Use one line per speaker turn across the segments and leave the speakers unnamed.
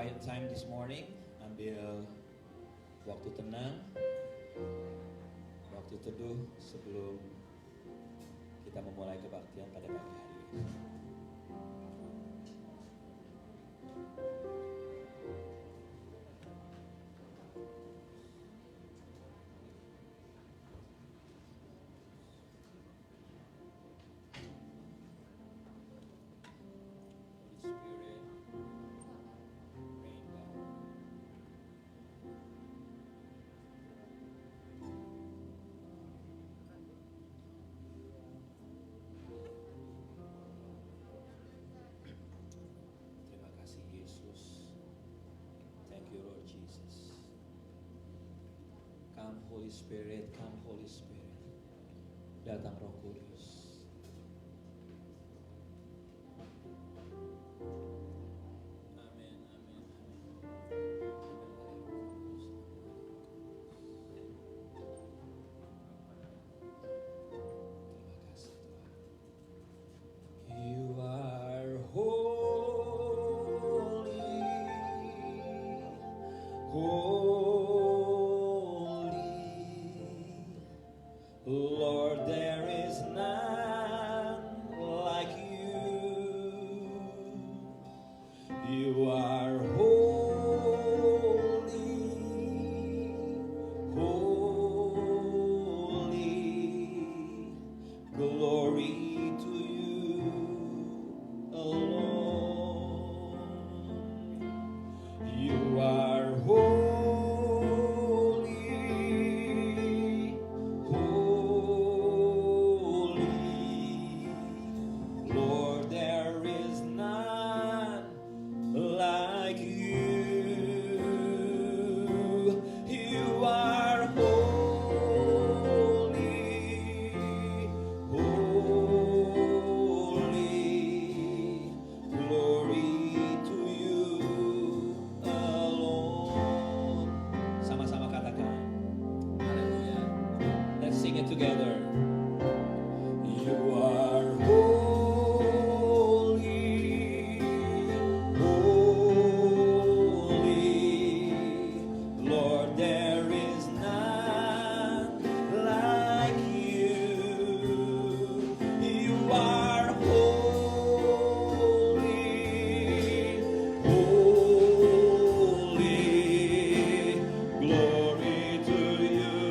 quiet time this morning. Ambil waktu tenang, waktu teduh sebelum kita memulai kebaktian pada pagi hari ini. Holy Spirit, come Holy Spirit. Datang Roh Kudus. Amin, amin, amin. Terima kasih Tuhan. You are holy, holy. Lord, there is none like you. You are holy, holy. Glory to you alone. You are holy. Together. You are holy, holy. Lord, there is none like you. You are holy, holy. Glory to you.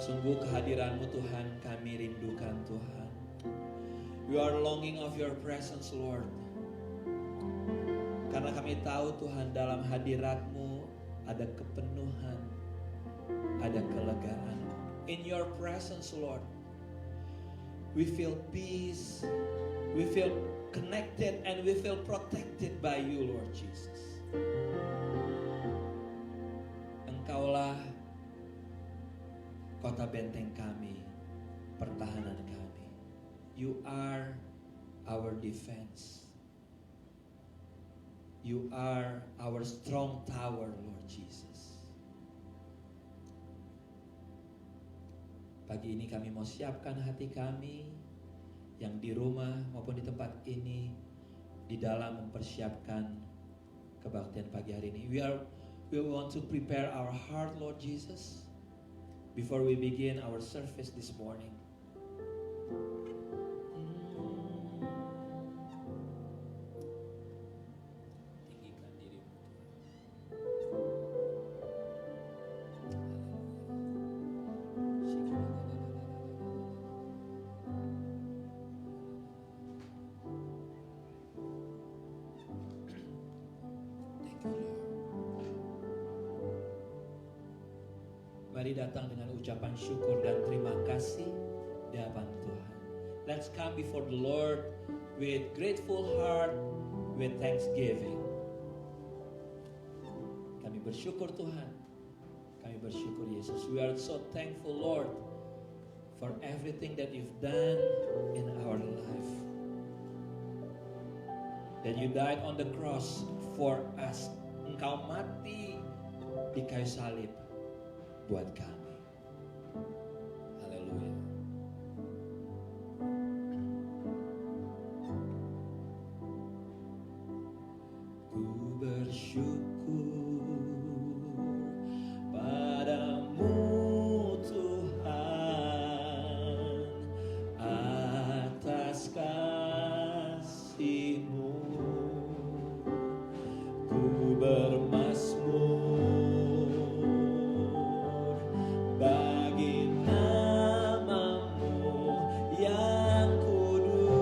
Sungguh kehadiran-Mu Tuhan kami rindukan Tuhan. We are longing of your presence Lord. Karena kami tahu Tuhan dalam hadirat-Mu ada kepenuhan, ada kelegaan. In your presence Lord, we feel peace, we feel connected and we feel protected by you Lord Jesus. Engkaulah kota benteng kami, pertahanan kami. You are our defense. You are our strong tower, Lord Jesus. Pagi ini kami mau siapkan hati kami yang di rumah maupun di tempat ini di dalam mempersiapkan kebaktian pagi hari ini. We want to prepare our heart, Lord Jesus. Before we begin our service this morning, tinggikan dirimu. Mari datang dengan ucapan syukur dan terima kasih di hadapan Tuhan. Let's come before the Lord with grateful heart, with thanksgiving. Kami bersyukur Tuhan. Kami bersyukur Yesus. We are so thankful Lord for everything that you've done in our life. That you died on the cross for us. Engkau mati di kayu salib buat kami. Haleluya. Ku bersyukur padamu Tuhan atas kasih-Mu. Ku bermazmur bagi nama-Mu yang kudus.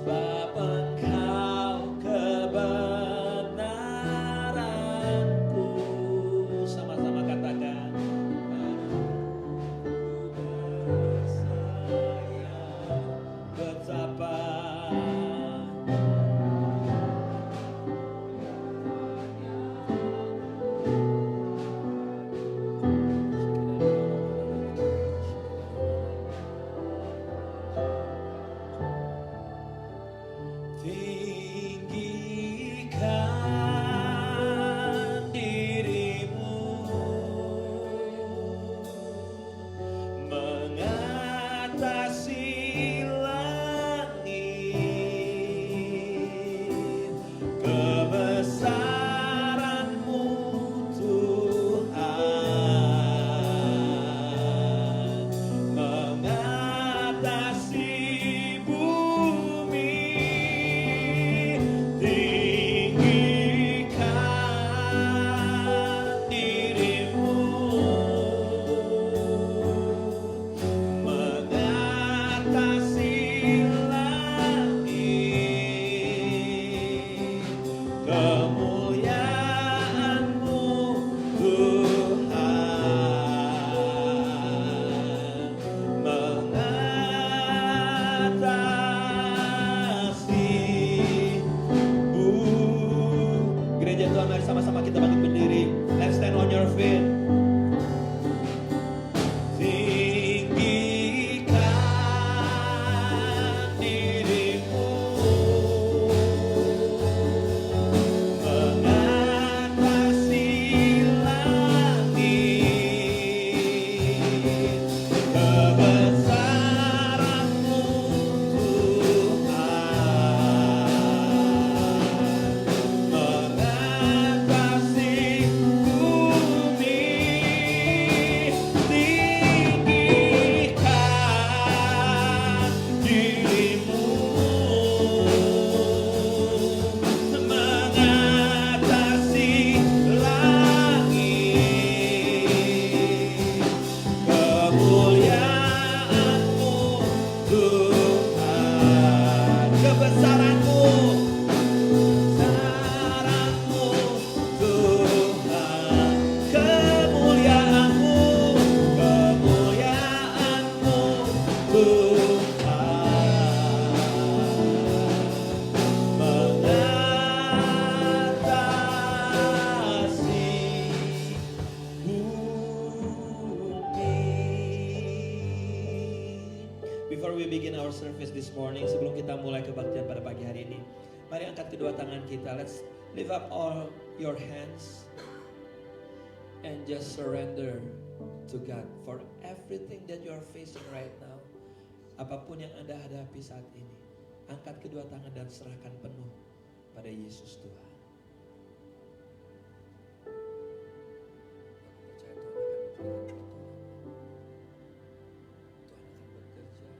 Sebab Engkau kebenaranku. Sama-sama katakan. Betapa tinggikan dirimu mengatasi langit, kebesaran-Mu Tuhan mengatasi bumi. Tinggikan dirimu mengatasi langit, kemuliaan-Mu Tuhan mengatasi Gereja Tuhan, mari sama-sama kita bangkit berdiri. Let's stand on your feet. Tinggikan dirimu mengatasi langit, kebesaran-Mu Tuhan mengatasi bumi. Tinggikan dirimu mengatasi langit, kemuliaan-Mu Tuhan, kebesaran-Mu, kebesaran-Mu Tuhan, kemuliaan-Mu, kemuliaan-Mu Tuhan mengatasi bumi. Before we begin our service this morning, sebelum kita mulai kebaktian pada pagi hari ini, mari angkat kedua tangan kita. Let's lift up all your hands and just surrender to God for everything that you are facing right now. Apapun yang Anda hadapi saat ini, angkat kedua tangan dan serahkan penuh pada Yesus Tuhan. Percaya Tuhan akan memberikan pertolongan. Tuhan akan bekerja.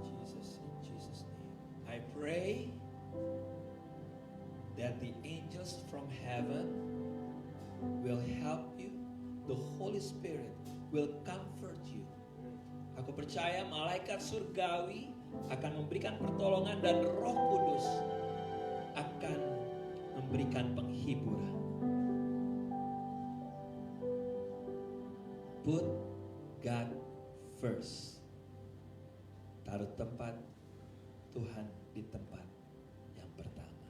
Jesus, in Jesus' name. I pray that the angels from heaven will help you. The Holy Spirit will comfort you. Aku percaya malaikat surgawi akan memberikan pertolongan dan Roh Kudus akan memberikan penghiburan. Put God first. Taruh tempat Tuhan di tempat yang pertama.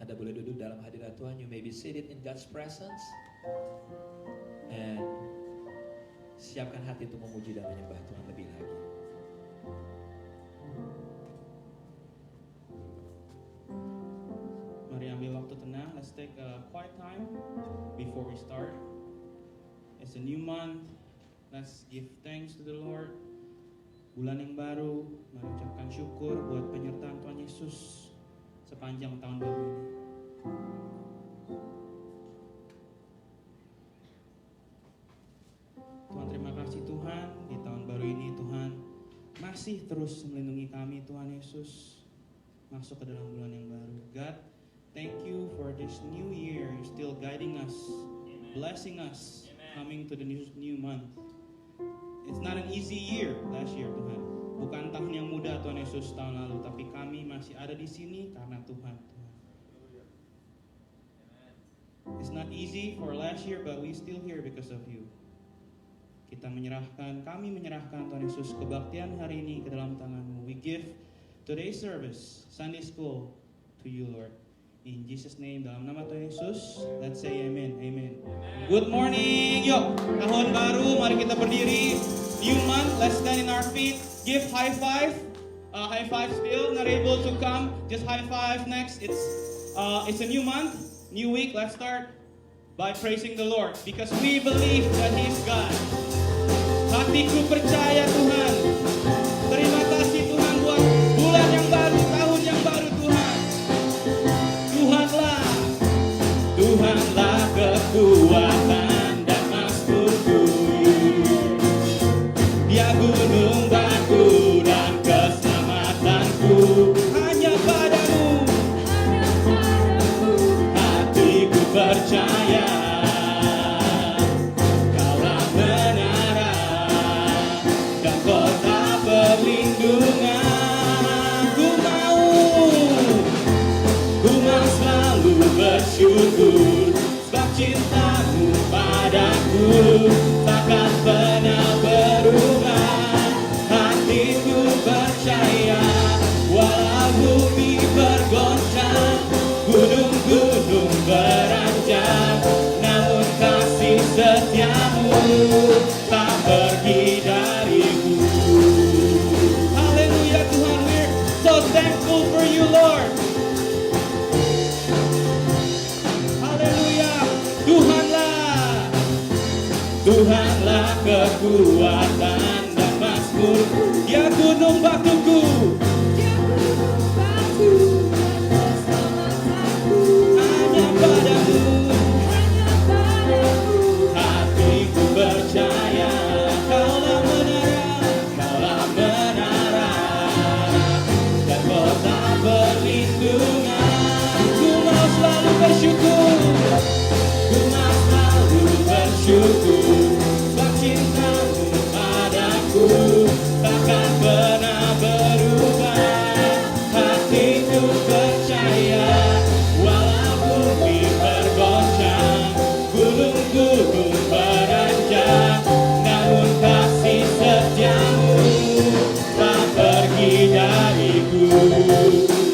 Anda boleh duduk dalam hadirat Tuhan. You may be seated in God's presence. And siapkan hati untuk memuji dan menyembah Tuhan lebih lagi.
Mari ambil waktu tenang. Let's take a quiet time before we start. It's a new month. Let's give thanks to the Lord. Bulan yang baru, mari ucapkan syukur buat penyertaan Tuhan Yesus sepanjang tahun baru ini. Tuhan, terima kasih Tuhan, di tahun baru ini Tuhan masih terus melindungi kami Tuhan Yesus masuk ke dalam bulan yang baru. God, thank you for this new year. You're still guiding us, blessing us, coming to the new month. It's not an easy year last year Tuhan. Bukan tahun yang mudah Tuhan Yesus tahun lalu, tapi kami masih ada di sini karena Tuhan. It's not easy for last year, but we still here because of you. Kami menyerahkan Tuhan Yesus kebaktian hari ini ke dalam tangan-Mu. We give today's service, Sunday school, to you Lord. In Jesus' name, dalam nama Tuhan Yesus, let's say amen, amen. Good morning, yuk, tahun baru, mari kita berdiri. New month, let's stand in our feet, give high five still, not able to come, just high five next. It's a new month, new week, let's start by praising the Lord, because we believe that He is God. Hatiku percaya Tuhan, terima kasih Tuhan buat bulan yang baru, tahun yang baru Tuhan. Tuhanlah kekuatan dan maskurku. Dia gunung batu dan keselamatanku. Hanya padamu hatiku percaya. Kaulah menara dan kota perlindungan. Ku mau selalu bersyukur, sebab cinta-Mu padaku takkan pernah berubah. Hatiku percaya, walau bumi bergoncang, gunung-gunung beranjak, namun kasih setia-Mu tak pergi dariku. Haleluya Tuhan, we're so thankful for you Lord. Tuhanlah kekuatan dan mazmur. Dia gunung batuku. Hanya padamu hatiku percaya. Kaulah menara dan kota perlindungan. Ku mau selalu bersyukur. Ku mau selalu bersyukur. Cinta-Mu padaku takkan pernah berubah. Hatiku percaya, walau bumi bergoncang, gunung-gunung beranjak, namun kasih setia-Mu tak pergi dariku.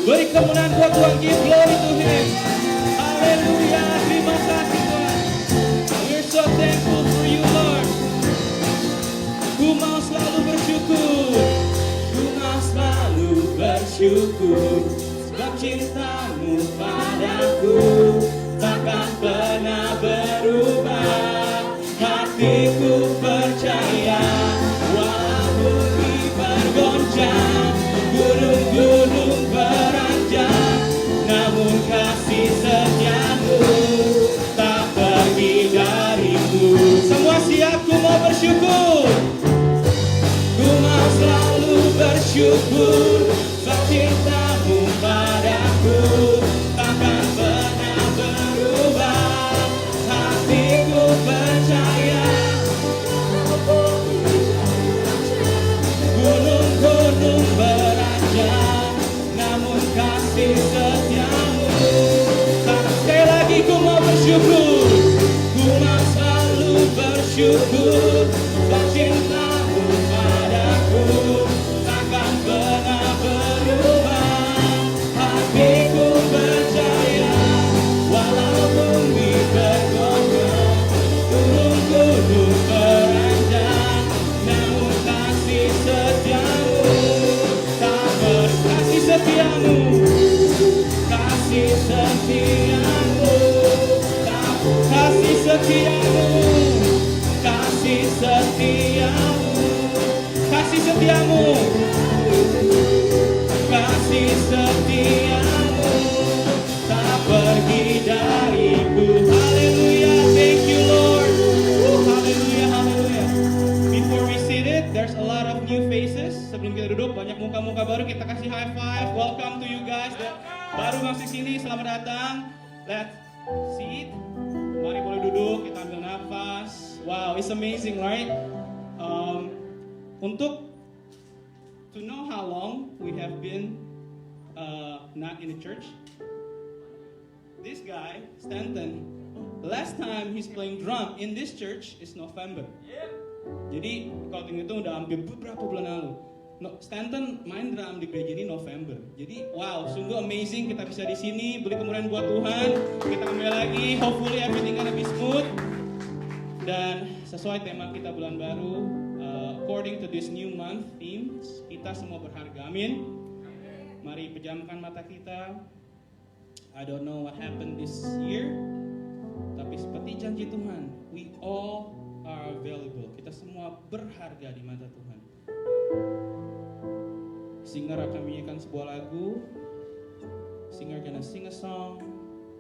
Beri kemuliaan buat Tuhan, give glory to Him. Haleluya, terima kasih Tuhan. We're so thankful for you Lord. Ku mau selalu bersyukur, ku mau selalu bersyukur, sebab cinta-Mu padaku takkan pernah berubah. Hatiku percaya, walau bumi bergoncang, gunung-gunung beranjak, namun kasih setia-Mu tak pergi dariku. Semua siap, ku mau bersyukur. Ku mau selalu bersyukur, sebab cinta-Mu padaku takkan pernah berubah. setiamu, kasih setiamu, kasih setiamu, kasih setiamu tak pergi dariku. Haleluya, thank you Lord. Haleluya, haleluya. Before we seated, there's a lot of new faces. Sebelum kita duduk, banyak muka-muka baru. Kita kasih high five. Welcome to you guys that baru masuk sini. Selamat datang. Let's sit. Mari boleh duduk. Kita ambil nafas. Wow, it's amazing, right? Untuk to know how long we have been not in the church, this guy Stanton, last time he's playing drum in this church is November. Jadi kalau itu udah hampir beberapa bulan lalu. Stanton main drum di gereja ini November. Jadi wow, sungguh amazing kita bisa di sini beri kemuliaan buat Tuhan. Kita kembali lagi, hopefully everything gonna be smooth. Dan sesuai tema kita bulan baru, according to this new month themes, kita semua berharga. Amin. Mari pejamkan mata kita. I don't know what happened this year, tapi seperti janji Tuhan, we all are valuable. Kita semua berharga di mata Tuhan. Singer akan menyanyikan sebuah lagu. Singer gonna sing a song.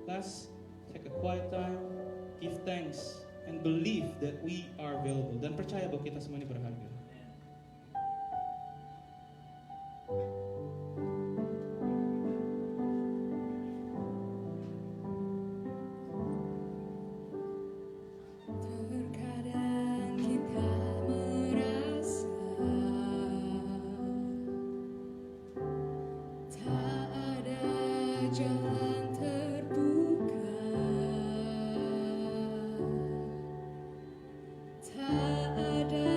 Let's take a quiet time, give thanks, and believe that we are valuable. Dan percaya bahwa kita semua ini berharga.
Jalan terbuka, tak ada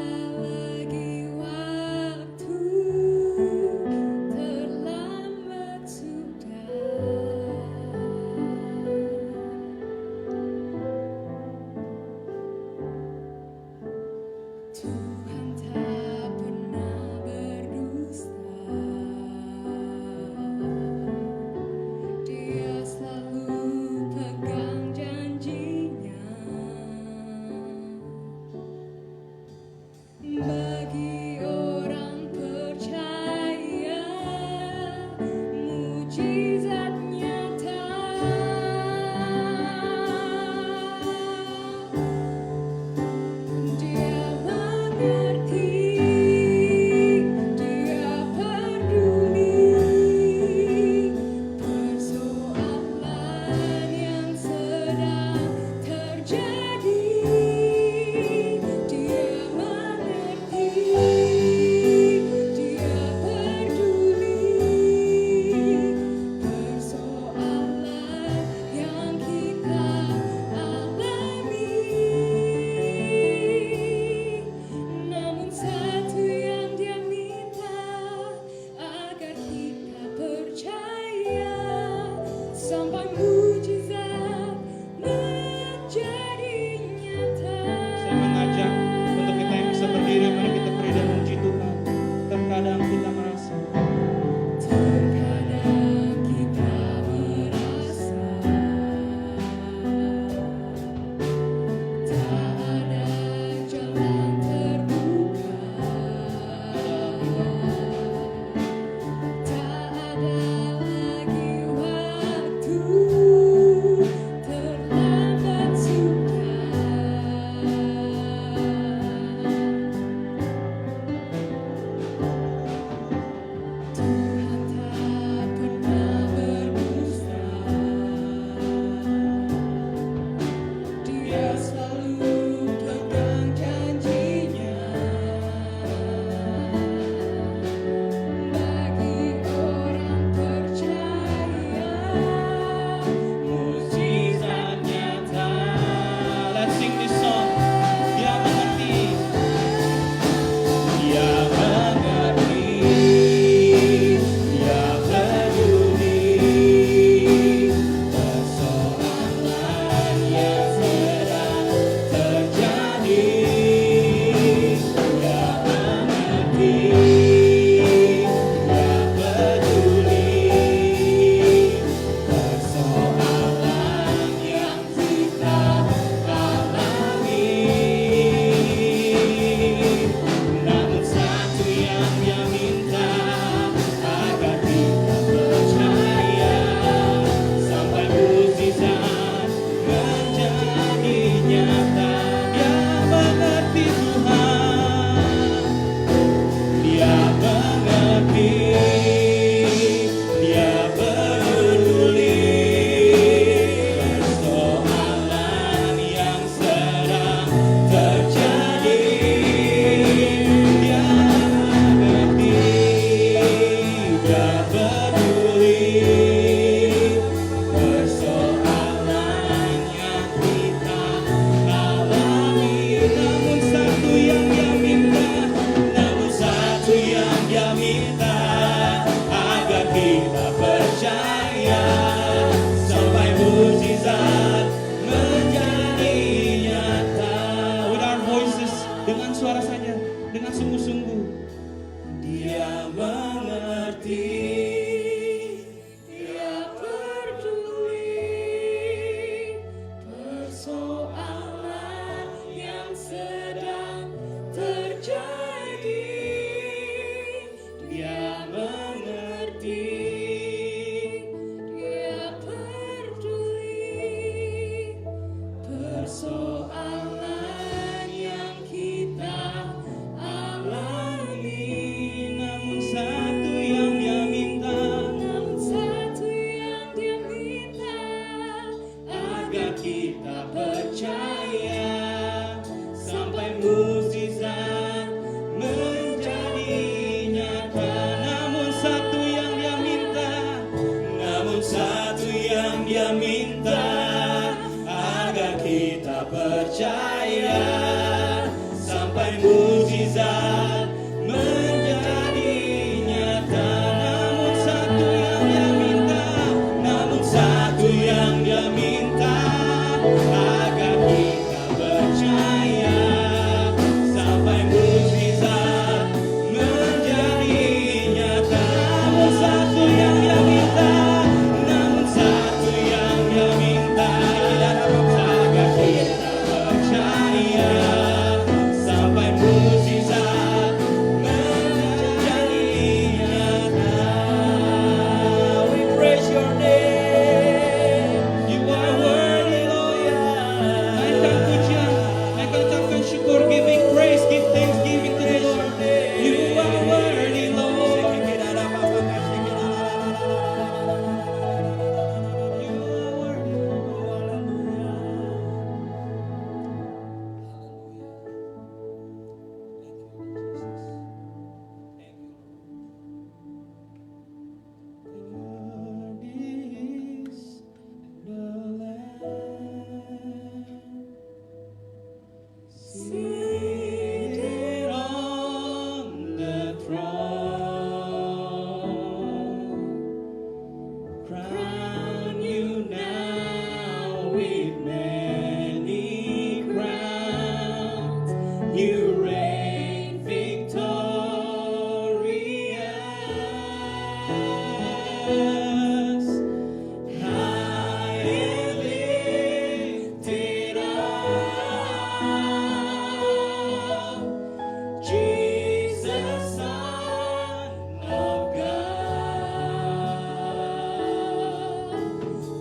persoalan yang kita alami,
namun satu yang Dia minta,
namun satu yang Dia minta,
agar kita percaya sampai mukjizat menjadi nyata. Namun satu yang Dia minta, namun satu yang Dia minta, agar kita percaya sampai mukjizat menjadi nyata. Namun satu yang Dia minta, namun satu yang Dia minta, agar kita percaya sampai mukjizat menjadi nyata. Namun satu yang Dia minta, namun satu yang Dia minta, agar kita percaya sampai mukjizat menjadi nyata. We praise Your name. You are worthy, Lord. Naikkan pujian, naikkan ucapkan syukur, giving praise, give thanksgiving to the Lord. You are worthy, Lord. You are worthy, seated on the throne, crown You now with many crowns. You reign victorious, high and lifted up, Jesus, Son of God,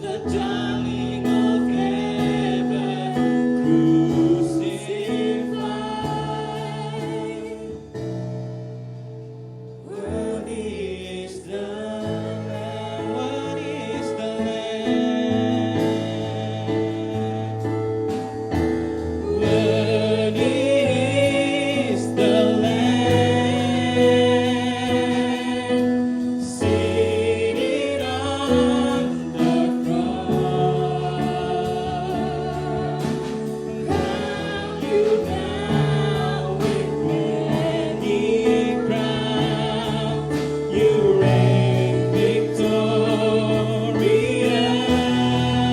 the darling of heaven, crucified. Worthy is the Lamb, worthy is the Lamb. Worthy is the Lamb, seated on the throne. Crown You now with many crowns. You reign victorious,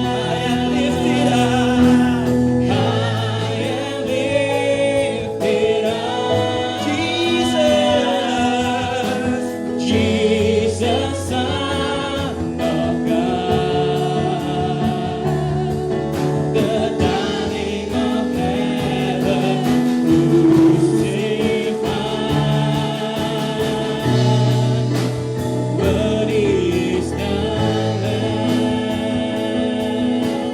high and lifted up, high and lifted up. Jesus, Son of God, the darling of heaven, crucified. Worthy is the Lamb.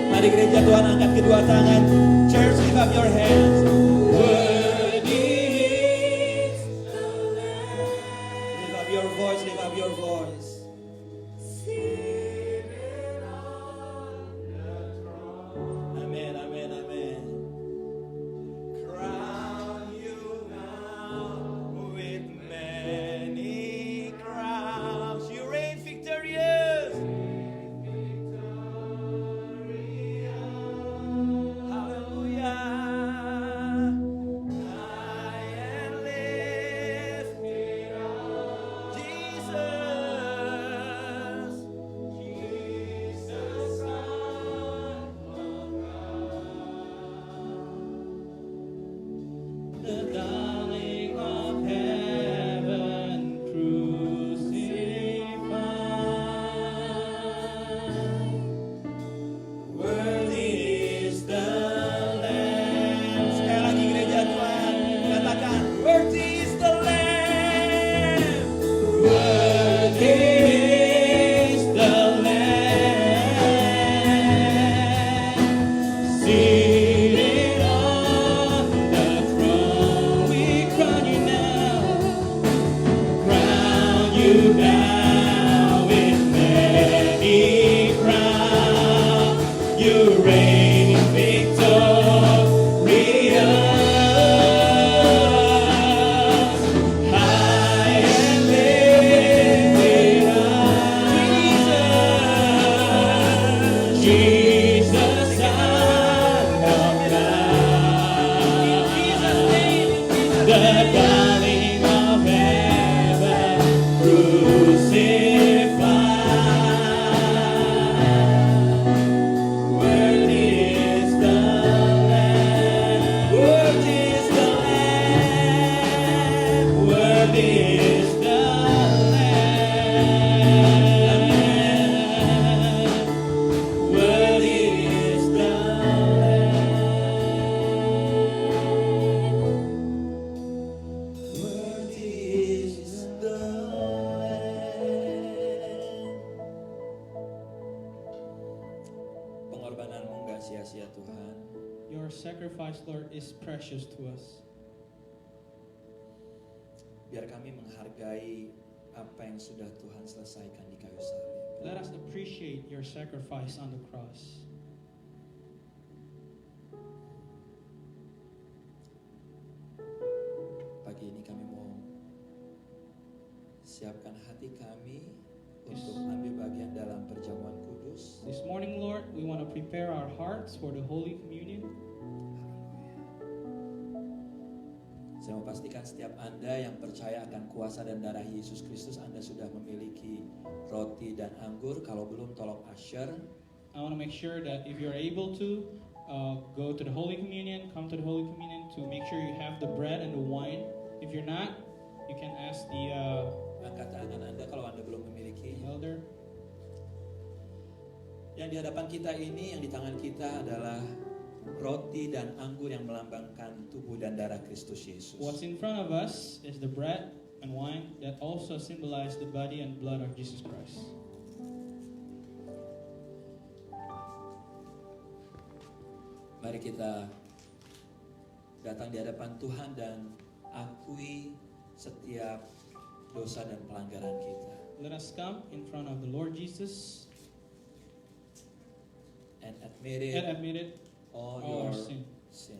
Mari gereja Tuhan angkat kedua tangan. Church, lift up your hands. Worthy is the Lamb. Lift up your voice, lift up your voice.
seated on the throne.
Amen, amen, amen. Crown You now with many crowns. You reign victorious. Hallelujah. Your sacrifice, Lord, is precious to us.
Biar kami menghargai apa yang sudah Tuhan selesaikan di kayu salib.
Let us appreciate your sacrifice on the cross.
Pagi ini kami mau siapkan hati kami untuk ambil bagian dalam perjamuan kudus.
This morning, Lord, we want to prepare our hearts for the Holy Communion.
Saya mau pastikan setiap Anda yang percaya akan kuasa dan darah Yesus Kristus, Anda sudah memiliki roti dan anggur. Kalau belum, tolong usher.
I want to make sure that if you're able to, go to the Holy Communion, come to the Holy Communion to make sure you have the bread and the wine. If you're not, you can ask the
Angkat tangan Anda kalau Anda belum memiliki.
elder.
Yang di hadapan kita ini, yang di tangan kita adalah roti dan anggur yang melambangkan tubuh dan darah Kristus Yesus.
What's in front of us is the bread and wine that also symbolize the body and blood of Jesus Christ.
Mari kita datang di hadapan Tuhan dan akui setiap dosa dan pelanggaran kita.
Let us come in front of the Lord Jesus
And admit it,
and admit it
all
all our
your
sin.
sin.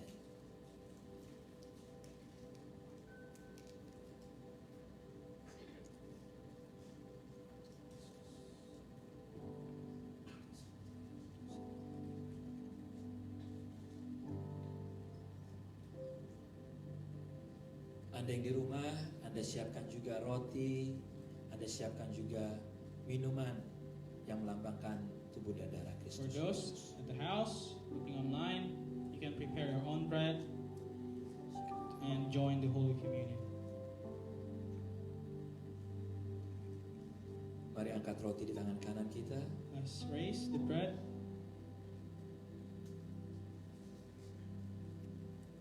Anda yang di rumah, Anda siapkan juga roti, Anda siapkan juga minuman yang melambangkan tubuh dan darah
For
Kristus.
those at the house, looking online, you can prepare your own bread and join the Holy Communion.
Mari angkat roti di tangan kanan kita.
Let's raise the bread.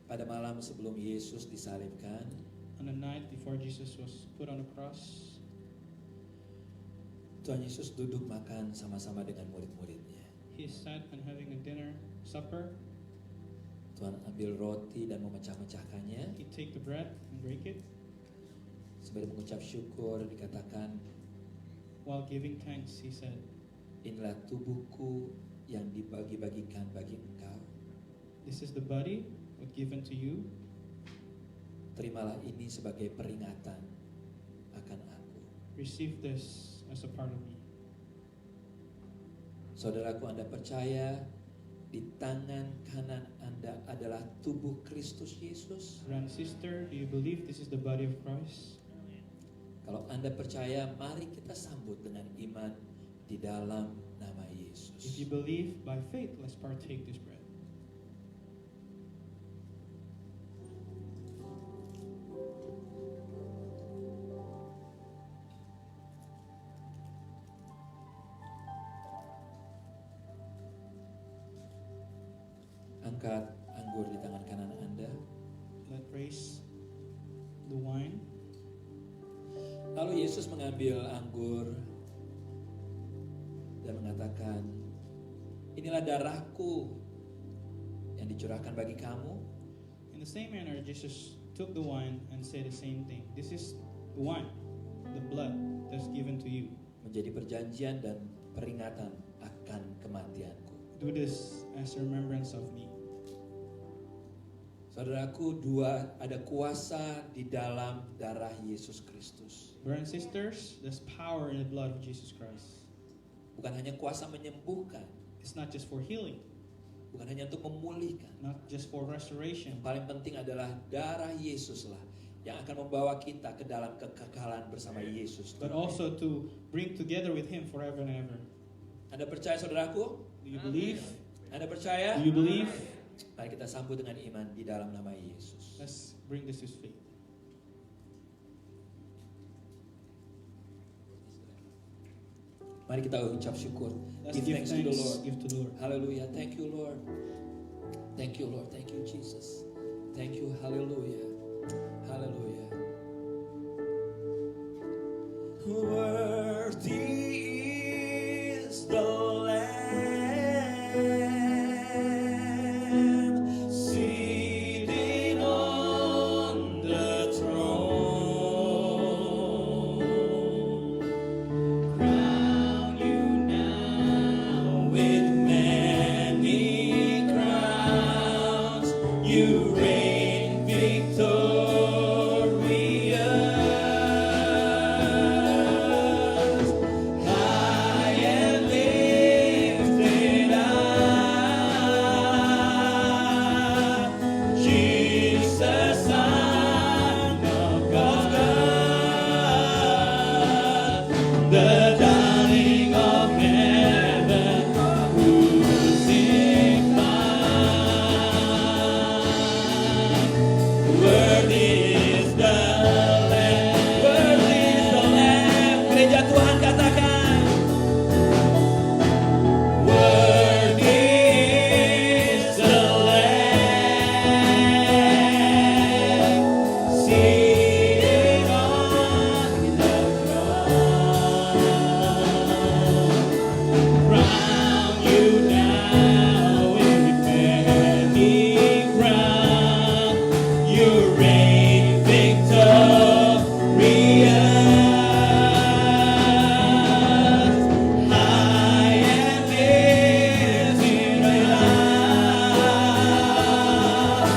Pada malam sebelum Yesus disalibkan,
On the night before Jesus was put on the cross,
Tuhan Yesus duduk makan sama-sama dengan murid-muridnya.
he sat and having a dinner, supper.
Tuhan ambil roti dan memecah-mecahkannya.
He take the bread and break it.
Sembari mengucap syukur dikatakan,
While giving thanks, he said,
inilah tubuhku yang dibagi-bagikan bagi engkau.
"This is the body was given to you.
Terimalah ini sebagai peringatan akan aku.
Receive this as a part of me."
Saudaraku, Anda percaya di tangan kanan Anda adalah tubuh Kristus Yesus?
Brother and sister, do you believe this is the body of Christ?
Kalau Anda percaya, mari kita sambut dengan iman di dalam nama Yesus.
If you believe by faith, let's partake this bread.
Angkat anggur di tangan kanan Anda.
Let's raise the wine.
Lalu Yesus mengambil anggur dan mengatakan, inilah darahku yang dicurahkan bagi kamu.
In the same manner, Jesus took the wine and said the same thing. This is the wine, the blood that's given to you.
Menjadi perjanjian dan peringatan akan kematianku.
Do this as a remembrance of me.
Saudaraku, ada kuasa di dalam darah Yesus Kristus.
Brothers and sisters, there's power in the blood of Jesus Christ.
Bukan hanya kuasa menyembuhkan,
It's not just for healing,
bukan hanya untuk memulihkan.
not just for restoration,
Yang paling penting adalah darah Yesus lah yang akan membawa kita ke dalam kekekalan bersama Yesus.
but also to bring together with Him forever and ever.
Anda percaya, saudaraku?
Do you believe?
Anda percaya?
Do you believe?
Mari kita sambut dengan iman di dalam nama Yesus.
Let's bring this to faith.
Mari kita ucap syukur.
Let's
Give
give
thanks to the
thanks.
Lord.
Give to the Lord.
Hallelujah. Thank you, Lord. Thank you, Lord. Thank you, Jesus. Thank you. Hallelujah. Hallelujah. Worthy is the Lamb You reign victorious, high and lifted up, Jesus, Son of God, the darling of heaven, crucified. Worthy is the Lamb, worthy is the Lamb. Gereja Tuhan katakan, worthy is the Lamb, seated on the throne. Crown you now with many crown. You reign victorious, high and lifted up,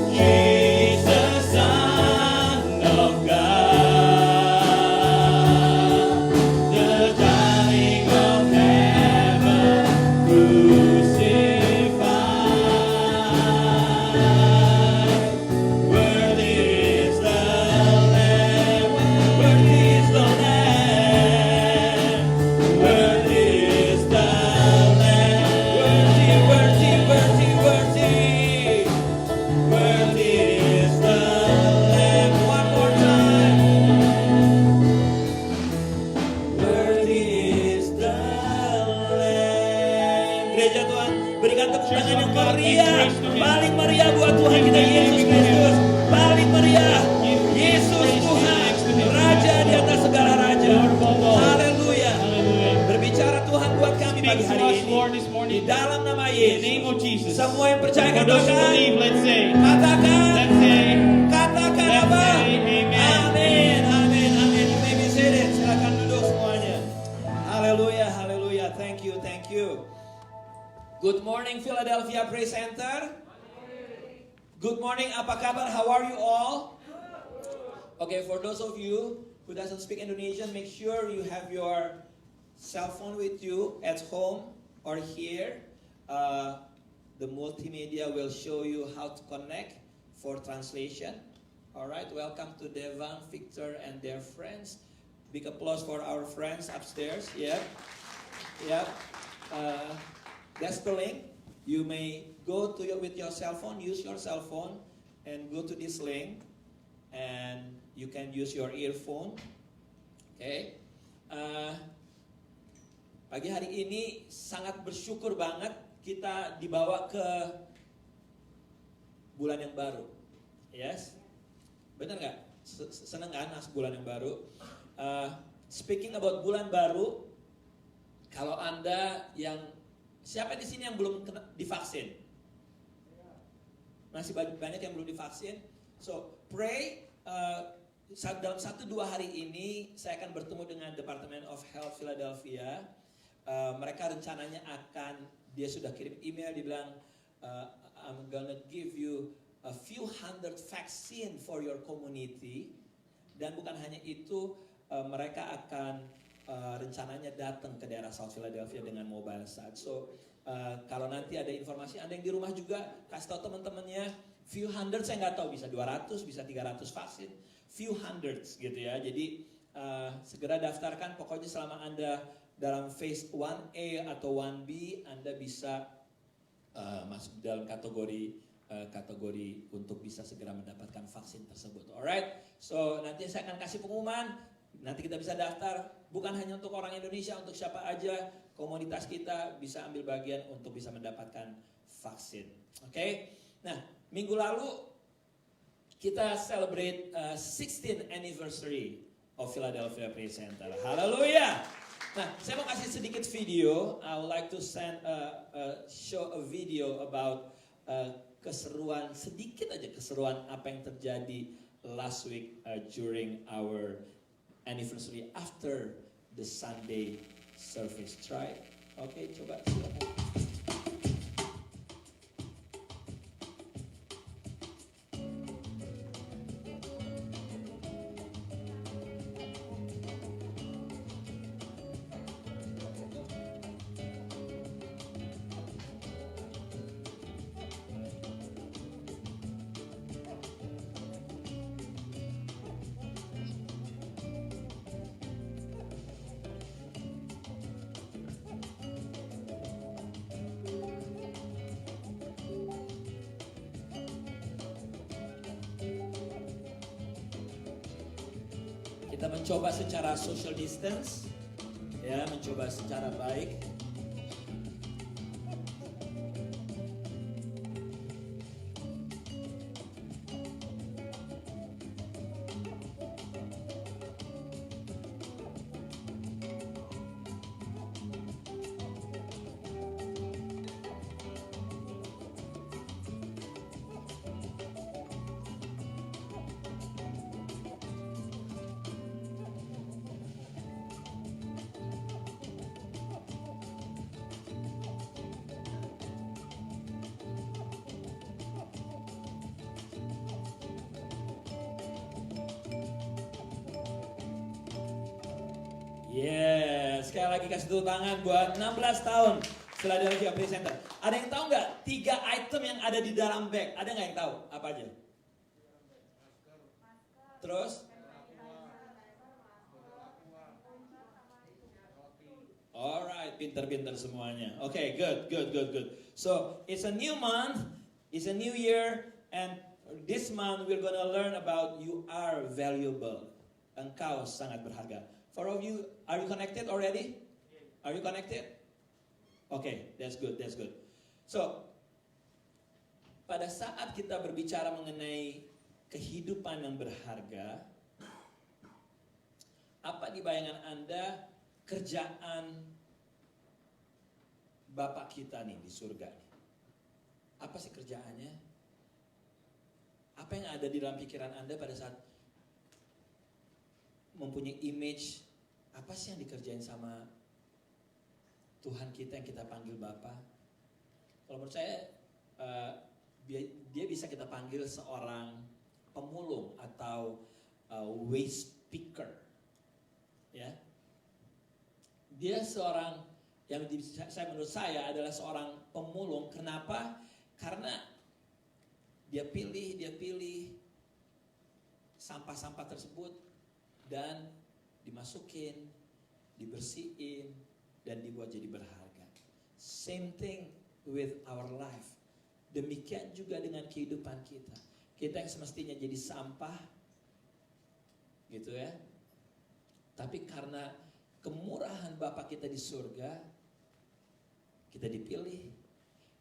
Jesus, Son of God, the darling of heaven, crucified. Worthy is the Lamb, worthy is the Lamb, worthy is the Lamb, worthy, worthy, worthy, worthy is the Lamb. One more time. Worthy is the Lamb. Gereja Tuhan, berikan tepuk tangan yang meriah, paling meriah buat Tuhan kita Yesus Kristus, paling meriah. Yesus Tuhan, Raja di atas segala raja. Haleluya. Berbicara Tuhan buat kami
Speak
pagi
to
hari
us,
ini
Lord, this
di
morning.
dalam nama
In the name of
Yesus.
Jesus.
Semua yang percaya
For those who
katakan,
believe, let's say,
katakan,
let's say,
katakan
let's
apa?
say, amen.
Amin, amin, amin. You may be seated. Silakan duduk semuanya. Haleluya, haleluya. Thank you, thank you. Good morning Philadelphia Praise Center. Good morning, apa kabar? How are you all? Okay, for those of you who doesn't speak Indonesian, make sure you have your cell phone with you at home or here. The multimedia will show you how to connect for translation. All right, welcome to Devan, Victor, and their friends. Big applause for our friends upstairs. Yeah, yeah. That's the link. You may go to with your cell phone, use your cell phone, and go to this link, and you can use your earphone. Okay. Pagi hari ini sangat bersyukur banget kita dibawa ke bulan yang baru. Yes, benar nggak? Seneng kan masuk bulan yang baru? Speaking about bulan baru, kalau Anda yang siapa di sini yang belum divaksin? Masih banyak yang belum divaksin. So pray. Dalam 1-2 hari ini saya akan bertemu dengan Department of Health Philadelphia. Mereka rencananya dia sudah kirim email, dia bilang I'm gonna give you a few hundred vaccine for your community. Dan bukan hanya itu, mereka akan rencananya datang ke daerah South Philadelphia dengan mobile site. So kalau nanti ada informasi, Anda yang di rumah juga kasih tahu teman-temannya. Few hundred, saya nggak tahu, bisa 200, bisa 300 vaksin. Few hundreds gitu ya. Jadi segera daftarkan. Pokoknya selama Anda dalam phase 1A atau 1B, Anda bisa masuk dalam kategori untuk bisa segera mendapatkan vaksin tersebut. Alright, so nanti saya akan kasih pengumuman. Nanti kita bisa daftar, bukan hanya untuk orang Indonesia, untuk siapa aja, komunitas kita bisa ambil bagian untuk bisa mendapatkan vaksin. Oke, nah minggu lalu kita celebrate 16th anniversary of Philadelphia Praise Center. Haleluya. Nah, saya mau kasih sedikit video. I would like to show a video about keseruan, sedikit aja keseruan apa yang terjadi last week during our anniversary after the Sunday service. Try. Oke, coba silakan. Kita mencoba secara social distance, ya, mencoba secara baik. Yes, sekali lagi kasih tepuk tangan buat 16 tahun Philadelphia Presenter. Ada yang tahu nggak 3 item yang ada di dalam bag? Ada nggak yang tahu? Apa aja? Terus? Alright, pinter-pinter semuanya. Okay, good. So, it's a new month, it's a new year, and this month we're gonna learn about you are valuable. Engkau sangat berharga. For all of you, are you connected already? Are you connected? Okay, that's good. So, pada saat kita berbicara mengenai kehidupan yang berharga, apa di bayangan Anda kerjaan Bapak kita nih di surga nih? Apa sih kerjaannya? Apa yang ada di dalam pikiran Anda pada saat mempunyai image, apa sih yang dikerjain sama Tuhan kita yang kita panggil Bapa? Kalau menurut saya dia bisa kita panggil seorang pemulung atau way speaker, ya. Dia seorang yang menurut saya adalah seorang pemulung. Kenapa? Karena dia pilih sampah-sampah tersebut dan dimasukin, dibersihin, dan dibuat jadi berharga. Same thing with our life. Demikian juga dengan kehidupan kita. Kita yang semestinya jadi sampah, gitu ya. Tapi karena kemurahan Bapa kita di surga, kita dipilih,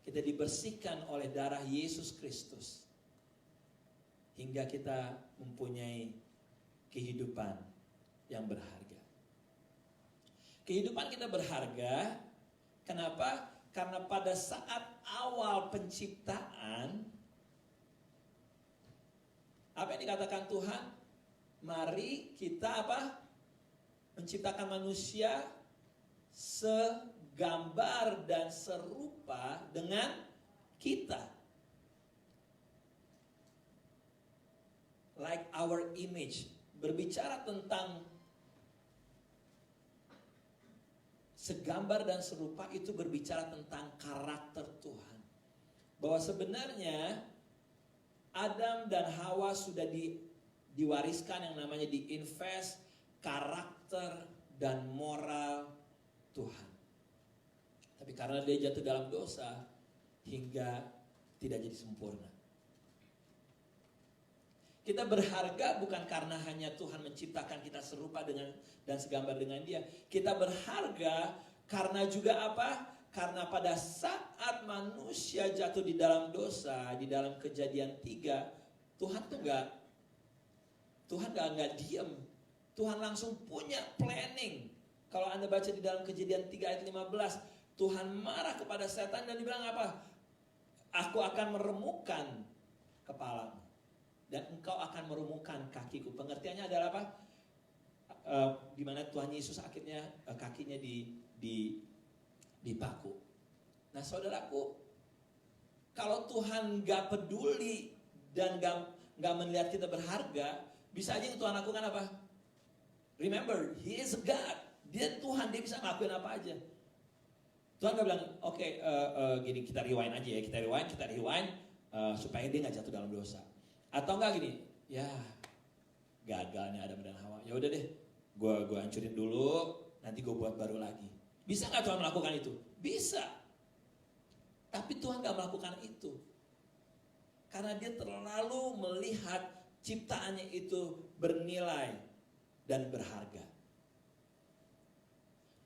kita dibersihkan oleh darah Yesus Kristus, hingga kita mempunyai kehidupan yang berharga. Kehidupan kita berharga, kenapa? Karena pada saat awal penciptaan, apa yang dikatakan Tuhan? Mari kita apa? Menciptakan manusia segambar dan serupa dengan kita. Like our image. Berbicara tentang segambar dan serupa itu berbicara tentang karakter Tuhan. Bahwa sebenarnya Adam dan Hawa sudah diwariskan yang namanya diinvest karakter dan moral Tuhan. Tapi karena dia jatuh dalam dosa hingga tidak jadi sempurna. Kita berharga bukan karena hanya Tuhan menciptakan kita serupa dengan dan segambar dengan Dia. Kita berharga karena juga apa? Karena pada saat manusia jatuh di dalam dosa, di dalam Kejadian 3, Tuhan nggak diam. Tuhan langsung punya planning. Kalau Anda baca di dalam Kejadian 3 ayat 15, Tuhan marah kepada setan dan dibilang apa? Aku akan meremukkan kepalamu dan engkau akan meremukkan kakiku. Pengertiannya adalah apa? Di mana Tuhan Yesus akhirnya kakinya dipaku. Nah, saudaraku, kalau Tuhan gak peduli dan gak melihat kita berharga, bisa aja yang Tuhan lakukan apa? Remember, He is God. Dia Tuhan, Dia bisa ngelakuin apa aja. Tuhan gak bilang, oke, gini kita rewind aja ya, kita rewind supaya dia gak jatuh dalam dosa. Atau enggak gini, ya gagal nih Adam dan Hawa. Ya udah deh, gue hancurin dulu, nanti gue buat baru lagi. Bisa nggak Tuhan melakukan itu? Bisa. Tapi Tuhan nggak melakukan itu, karena Dia terlalu melihat ciptaannya itu bernilai. dan berharga.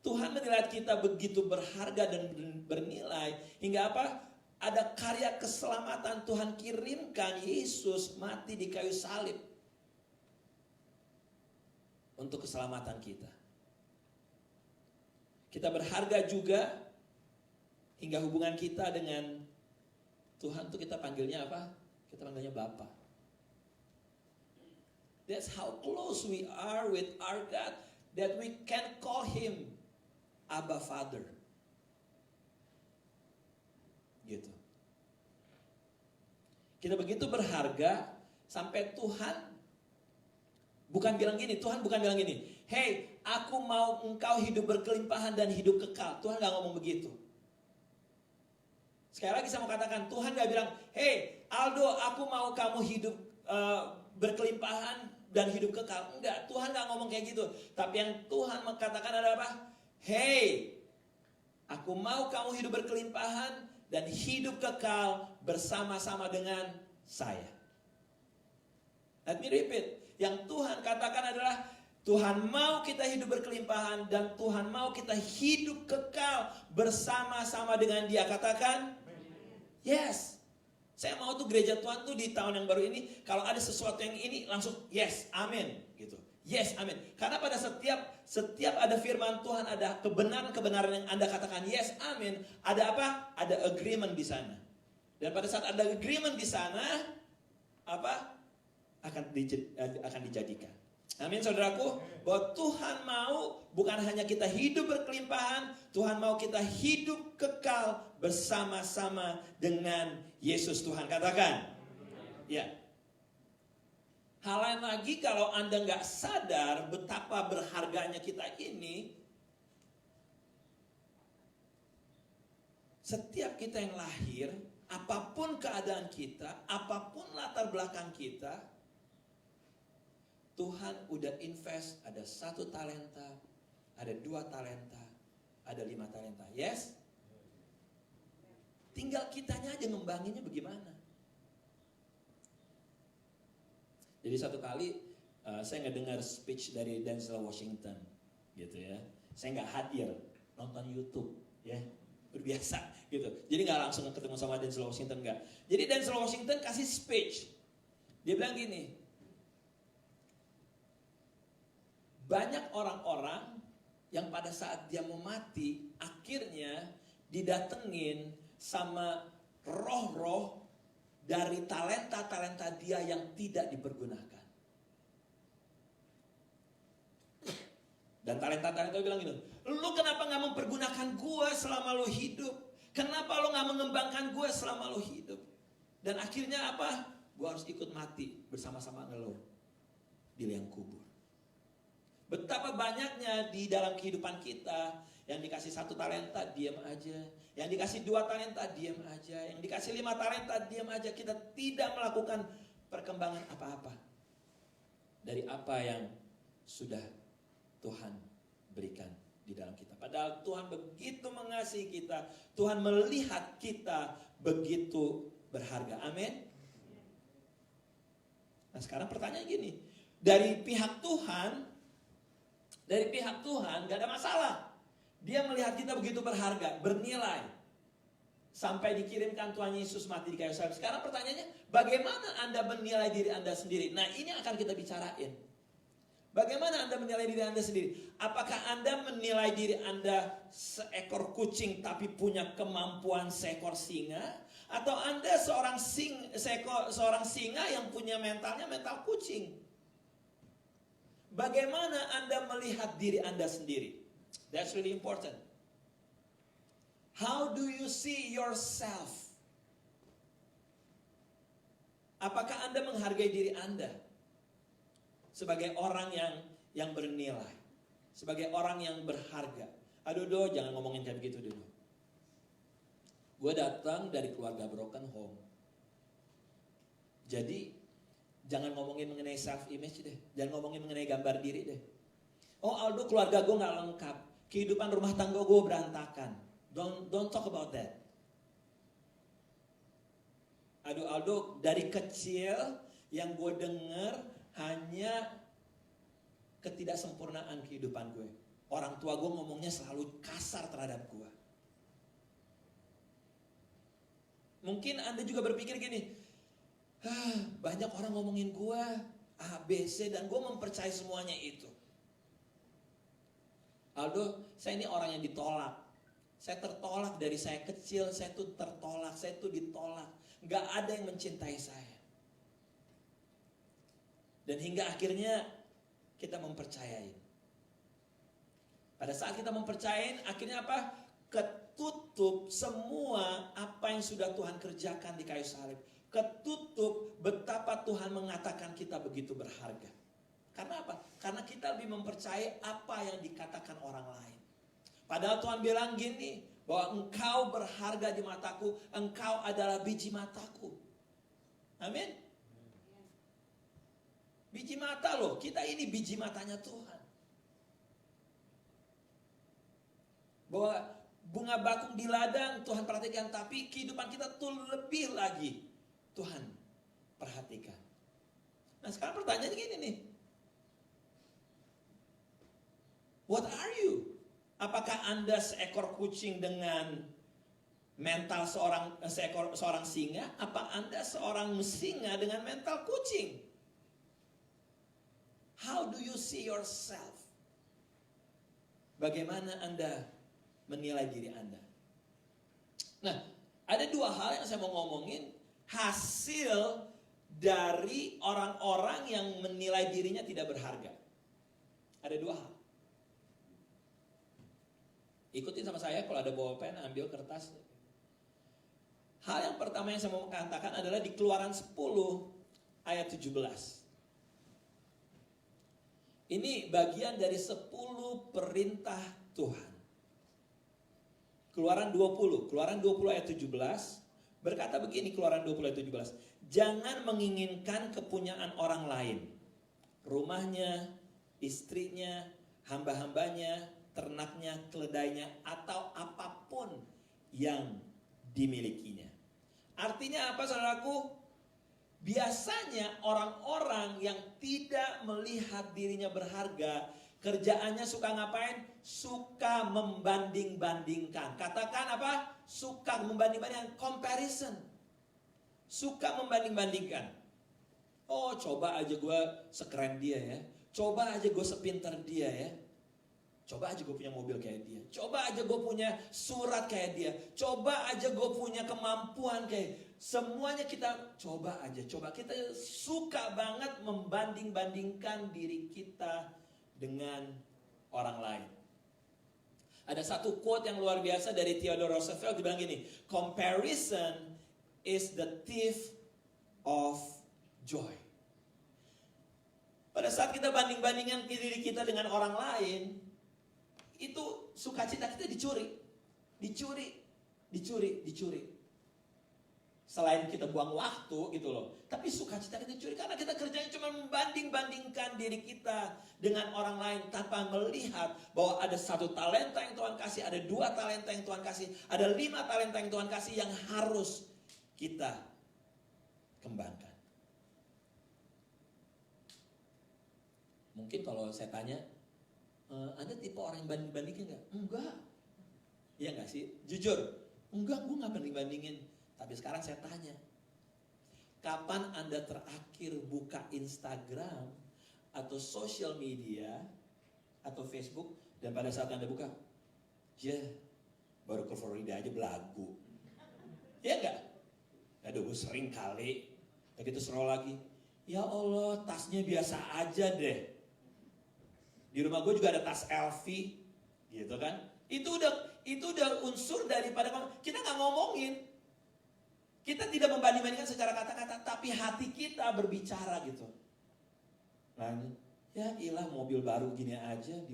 Tuhan menilai kita begitu berharga dan bernilai hingga apa? Ada karya keselamatan Tuhan kirimkan Yesus mati di kayu salib untuk keselamatan kita. Kita berharga juga hingga hubungan kita dengan Tuhan tuh kita panggilnya apa? Kita panggilnya Bapa. That's how close we are with our God that we can call Him Abba Father. Gitu. Kita begitu berharga sampai Tuhan bukan bilang gini, hey, aku mau engkau hidup berkelimpahan dan hidup kekal. Tuhan gak ngomong begitu. Sekali lagi saya mau katakan, Tuhan gak bilang, hey Aldo, aku mau kamu hidup berkelimpahan dan hidup kekal. Enggak, Tuhan gak ngomong kayak gitu. Tapi yang Tuhan mengatakan adalah apa? Hey, aku mau kamu hidup berkelimpahan dan hidup kekal bersama-sama dengan saya. Let me repeat. Yang Tuhan katakan adalah Tuhan mau kita hidup berkelimpahan dan Tuhan mau kita hidup kekal bersama-sama dengan Dia. Katakan, yes. Saya mau tuh gereja Tuhan tuh di tahun yang baru ini, kalau ada sesuatu yang ini langsung yes, amin gitu. Yes, amin. Karena pada setiap ada firman Tuhan, ada kebenaran-kebenaran yang Anda katakan yes, amin. Ada apa? Ada agreement di sana. Dan pada saat ada agreement di sana, apa? Akan dijadikan. Amin, saudaraku. Bahwa Tuhan mau bukan hanya kita hidup berkelimpahan, Tuhan mau kita hidup kekal bersama-sama dengan Yesus Tuhan. Katakan. Ya. Hal lain lagi kalau Anda nggak sadar betapa berharganya kita ini, setiap kita yang lahir, apapun keadaan kita, apapun latar belakang kita, Tuhan udah invest, ada 1 talenta, ada 2 talenta, ada 5 talenta. Yes? Tinggal kitanya aja ngembanginnya bagaimana. Jadi satu kali saya ngedengar speech dari Denzel Washington, gitu ya. Saya nggak hadir, nonton YouTube, ya, berbiasa, gitu. Jadi nggak langsung ketemu sama Denzel Washington, nggak. Jadi Denzel Washington kasih speech, dia bilang gini, banyak orang-orang yang pada saat dia mau mati, akhirnya didatengin sama roh-roh dari talenta-talenta dia yang tidak dipergunakan. Dan talenta-talenta bilang gini, lu kenapa gak mempergunakan gue selama lu hidup? Kenapa lu gak mengembangkan gue selama lu hidup? Dan akhirnya apa? Gue harus ikut mati bersama-sama ngeluh di liang kubur. Betapa banyaknya di dalam kehidupan kita yang dikasih 1 talenta diam aja, yang dikasih 2 talenta diam aja, yang dikasih 5 talenta diam aja. Kita tidak melakukan perkembangan apa-apa dari apa yang sudah Tuhan berikan di dalam kita. Padahal Tuhan begitu mengasihi kita, Tuhan melihat kita begitu berharga. Amin. Nah sekarang pertanyaan gini, dari pihak Tuhan gak ada masalah. Dia melihat kita begitu berharga, bernilai. Sampai dikirimkan Tuhan Yesus mati di kayu salib. Sekarang pertanyaannya, bagaimana Anda menilai diri Anda sendiri? Nah ini akan kita bicarain. Bagaimana Anda menilai diri Anda sendiri? Apakah Anda menilai diri Anda seekor kucing tapi punya kemampuan seekor singa? Atau Anda seorang singa yang punya mentalnya mental kucing? Bagaimana Anda melihat diri Anda sendiri? That's really important. How do you see yourself? Apakah Anda menghargai diri Anda sebagai orang yang bernilai, sebagai orang yang berharga? Aduh, jangan ngomongin kayak begitu dulu. Gue datang dari keluarga broken home. Jadi jangan ngomongin mengenai self image deh, jangan ngomongin mengenai gambar diri deh. Oh Aldo, keluarga gue gak lengkap, kehidupan rumah tangga gue berantakan. Don't talk about that. Aduh Aldo, dari kecil yang gue dengar hanya ketidaksempurnaan kehidupan gue. Orang tua gue ngomongnya selalu kasar terhadap gue. Mungkin Anda juga berpikir gini, banyak orang ngomongin gue A, B, C, dan gue mempercayai semuanya itu. Aldo, saya ini orang yang ditolak. Saya tertolak dari saya kecil, saya tuh tertolak, saya tuh ditolak. Gak ada yang mencintai saya. Dan hingga akhirnya kita mempercayai. Pada saat kita mempercayai, akhirnya apa? Ketutup semua apa yang sudah Tuhan kerjakan di kayu salib. Ketutup betapa Tuhan mengatakan kita begitu berharga. Karena apa? Karena kita lebih mempercayai apa yang dikatakan orang lain. Padahal Tuhan bilang gini, bahwa engkau berharga di mataku, engkau adalah biji mataku. Amin. Biji mata loh, kita ini biji matanya Tuhan. Bahwa bunga bakung di ladang Tuhan perhatikan, tapi kehidupan kita tuh lebih lagi Tuhan perhatikan. Nah sekarang pertanyaannya gini nih, what are you? Apakah Anda seekor kucing dengan mental seorang singa? Apa Anda seorang singa dengan mental kucing? How do you see yourself? Bagaimana Anda menilai diri Anda? Nah, ada dua hal yang saya mau ngomongin. Hasil dari orang-orang yang menilai dirinya tidak berharga. Ada dua hal. Ikutin sama saya, kalau ada bawa pen, ambil kertas. Hal yang pertama yang saya mau katakan adalah di Keluaran 10 ayat 17. Ini bagian dari 10 perintah Tuhan. Keluaran 20 ayat 17 berkata begini, Keluaran 20 ayat 17. Jangan menginginkan kepunyaan orang lain, rumahnya, istrinya, hamba-hambanya, ternaknya, keledainya, atau apapun yang dimilikinya. Artinya apa saudaraku? Biasanya orang-orang yang tidak melihat dirinya berharga, kerjaannya suka ngapain? Suka membanding-bandingkan. Katakan apa? Suka membanding-bandingkan, comparison. Suka membanding-bandingkan. Oh, coba aja gue sekeren dia ya. Coba aja gue sepinter dia ya. Coba aja gue punya mobil kayak dia. Coba aja gue punya surat kayak dia. Coba aja gue punya kemampuan kayak. Semuanya kita coba aja. Coba kita suka banget membanding-bandingkan diri kita dengan orang lain. Ada satu quote yang luar biasa dari Theodore Roosevelt, dibilang gini, comparison is the thief of joy. Pada saat kita banding-bandingkan diri kita dengan orang lain, itu sukacita kita dicuri. Selain kita buang waktu gitu loh, tapi sukacita kita dicuri karena kita kerjanya cuma membanding-bandingkan diri kita dengan orang lain tanpa melihat bahwa ada satu talenta yang Tuhan kasih, ada 2 talenta yang Tuhan kasih, ada 5 talenta yang Tuhan kasih yang harus kita kembangkan. Mungkin kalau saya tanya, Anda tipe orang yang banding-bandingin gak? Enggak. Iya gak sih? Jujur, enggak, gue gak banding-bandingin. Tapi sekarang saya tanya, kapan Anda terakhir buka Instagram atau social media atau Facebook, dan pada saat Anda buka, baru ke Florida aja belagu. Iya gak? Aduh, gue sering kali. Begitu scroll lagi, ya Allah, tasnya biasa aja deh. Di rumah gue juga ada tas LV, gitu kan? Itu udah unsur daripada kita nggak ngomongin, kita tidak membanding-bandingkan secara kata-kata, tapi hati kita berbicara gitu. Nah, ya ilah mobil baru gini aja, di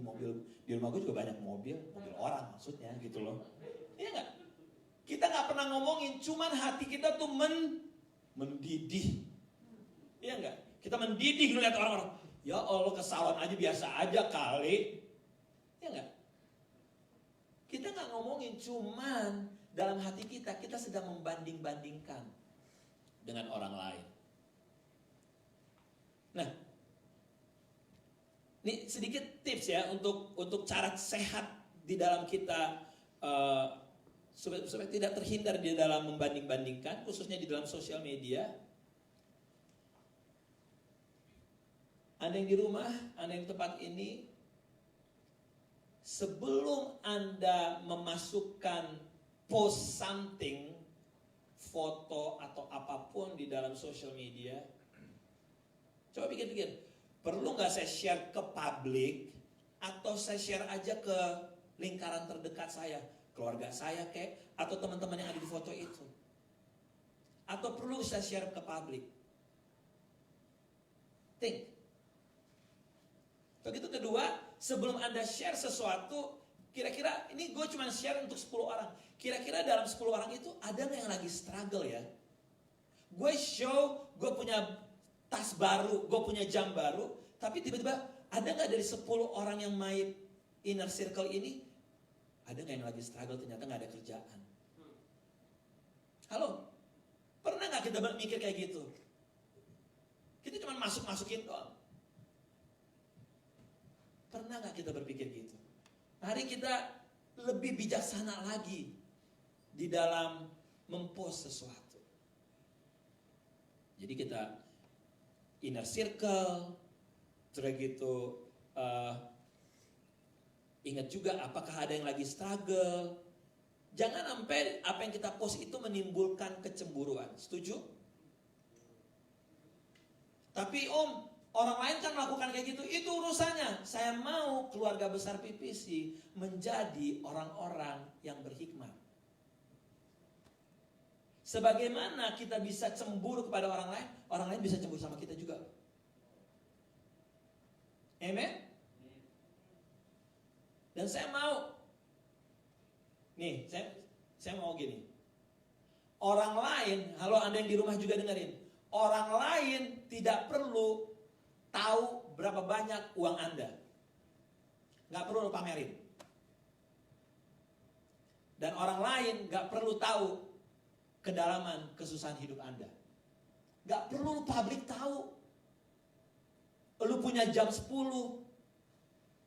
rumah gue juga banyak mobil orang maksudnya gitu loh. Iya nggak? Kita nggak pernah ngomongin, cuman hati kita tuh mendidih. Iya nggak? Kita mendidih ngeliat orang-orang. Ya Allah, kesalahan aja biasa aja kali. Ya enggak? Kita enggak ngomongin, cuman dalam hati kita sedang membanding-bandingkan dengan orang lain. Nah, Ini sedikit tips ya untuk cara sehat di dalam kita supaya tidak terhindar di dalam membanding-bandingkan, khususnya di dalam sosial media. Anda yang di rumah, Anda yang di tempat ini, sebelum Anda memasukkan post something, foto atau apapun di dalam sosial media, coba pikir-pikir, perlu nggak saya share ke publik atau saya share aja ke lingkaran terdekat saya, keluarga saya kek, atau teman-teman yang ada di foto itu, atau perlu saya share ke publik? Think. Begitu kedua, sebelum Anda share sesuatu, kira-kira ini gue cuma share untuk 10 orang. Kira-kira dalam 10 orang itu ada nggak yang lagi struggle ya? Gue show, gue punya tas baru, gue punya jam baru, tapi tiba-tiba ada nggak dari 10 orang yang my inner circle ini, ada nggak yang lagi struggle ternyata nggak ada kerjaan? Halo, pernah nggak kita mikir kayak gitu? Kita cuma masukin doang. Pernah nggak kita berpikir gitu? Mari kita lebih bijaksana lagi di dalam mempost sesuatu. Jadi kita inner circle, terus gitu ingat juga apakah ada yang lagi struggle. Jangan sampai apa yang kita post itu menimbulkan kecemburuan. Setuju? Tapi orang lain kan melakukan kayak gitu, itu urusannya. Saya mau keluarga besar PPC menjadi orang-orang yang berhikmat. Sebagaimana kita bisa cemburu kepada orang lain bisa cemburu sama kita juga. Amen? Dan saya mau, nih, saya mau gini. Orang lain, halo Anda yang di rumah juga dengerin. Orang lain tidak perlu tahu berapa banyak uang Anda. Gak perlu pamerin. Dan orang lain gak perlu tahu kedalaman kesusahan hidup Anda. Gak perlu publik tahu. Lu punya jam 10,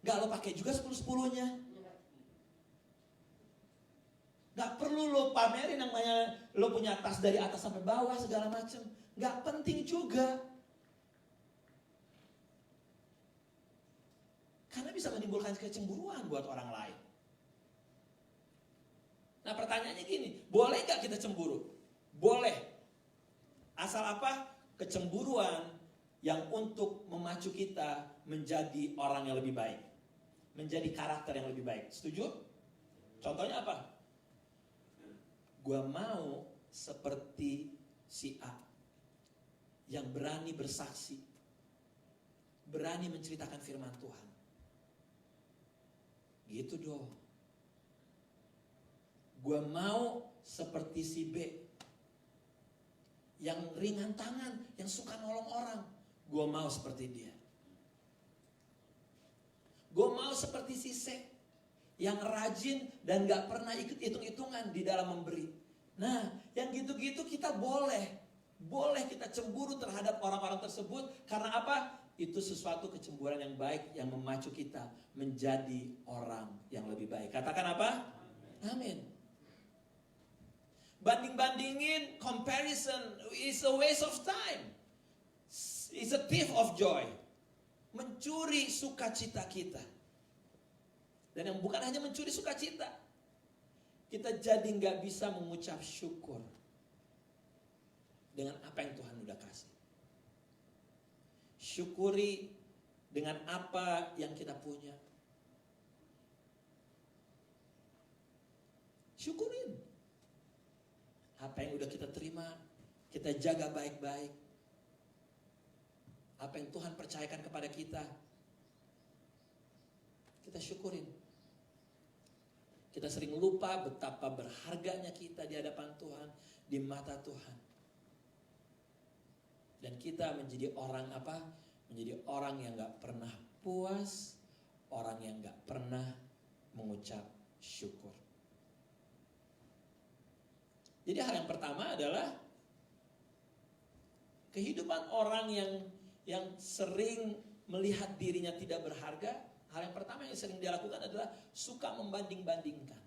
gak lo pakai juga 10-10-nya. Gak perlu lo pamerin namanya lo punya tas dari atas sampai bawah segala macem. Gak penting juga. Karena bisa menimbulkan kecemburuan buat orang lain. Nah pertanyaannya gini, boleh gak kita cemburu? Boleh. Asal apa? Kecemburuan yang untuk memacu kita menjadi orang yang lebih baik. Menjadi karakter yang lebih baik. Setuju? Contohnya apa? Gua mau seperti si A yang berani bersaksi, berani menceritakan firman Tuhan. Gitu dong. Gua mau seperti si B yang ringan tangan, yang suka nolong orang. Gua mau seperti dia. Gua mau seperti si C yang rajin dan gak pernah ikut hitung-hitungan di dalam memberi. Nah, yang gitu-gitu kita boleh kita cemburu terhadap orang-orang tersebut. Karena apa? Itu sesuatu kecemburuan yang baik yang memacu kita menjadi orang yang lebih baik. Katakan apa? Amin. Banding-bandingin, comparison is a waste of time. It's a thief of joy. Mencuri sukacita kita. Dan yang bukan hanya mencuri sukacita, kita jadi gak bisa mengucap syukur dengan apa yang Tuhan udah kasih. Syukuri dengan apa yang kita punya. Syukurin apa yang udah kita terima, kita jaga baik-baik. Apa yang Tuhan percayakan kepada kita, kita syukurin. Kita sering lupa betapa berharganya kita di hadapan Tuhan, di mata Tuhan. Dan kita menjadi orang apa? Menjadi orang yang gak pernah puas, orang yang gak pernah mengucap syukur. Jadi hal yang pertama adalah kehidupan orang yang sering melihat dirinya tidak berharga, hal yang pertama yang sering dia lakukan adalah suka membanding-bandingkan.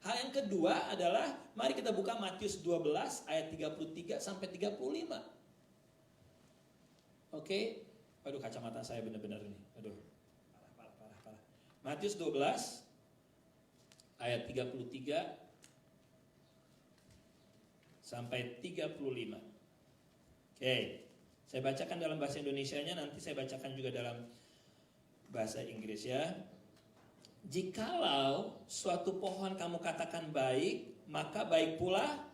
Hal yang kedua adalah, mari kita buka Matius 12 ayat 33 sampai 35. Oke. Aduh, kacamata saya benar-benar ini. Aduh. Parah. Matius 12 ayat 33 sampai 35. Oke. Saya bacakan dalam bahasa Indonesianya, nanti saya bacakan juga dalam bahasa Inggris ya. Jikalau suatu pohon kamu katakan baik, maka baik pula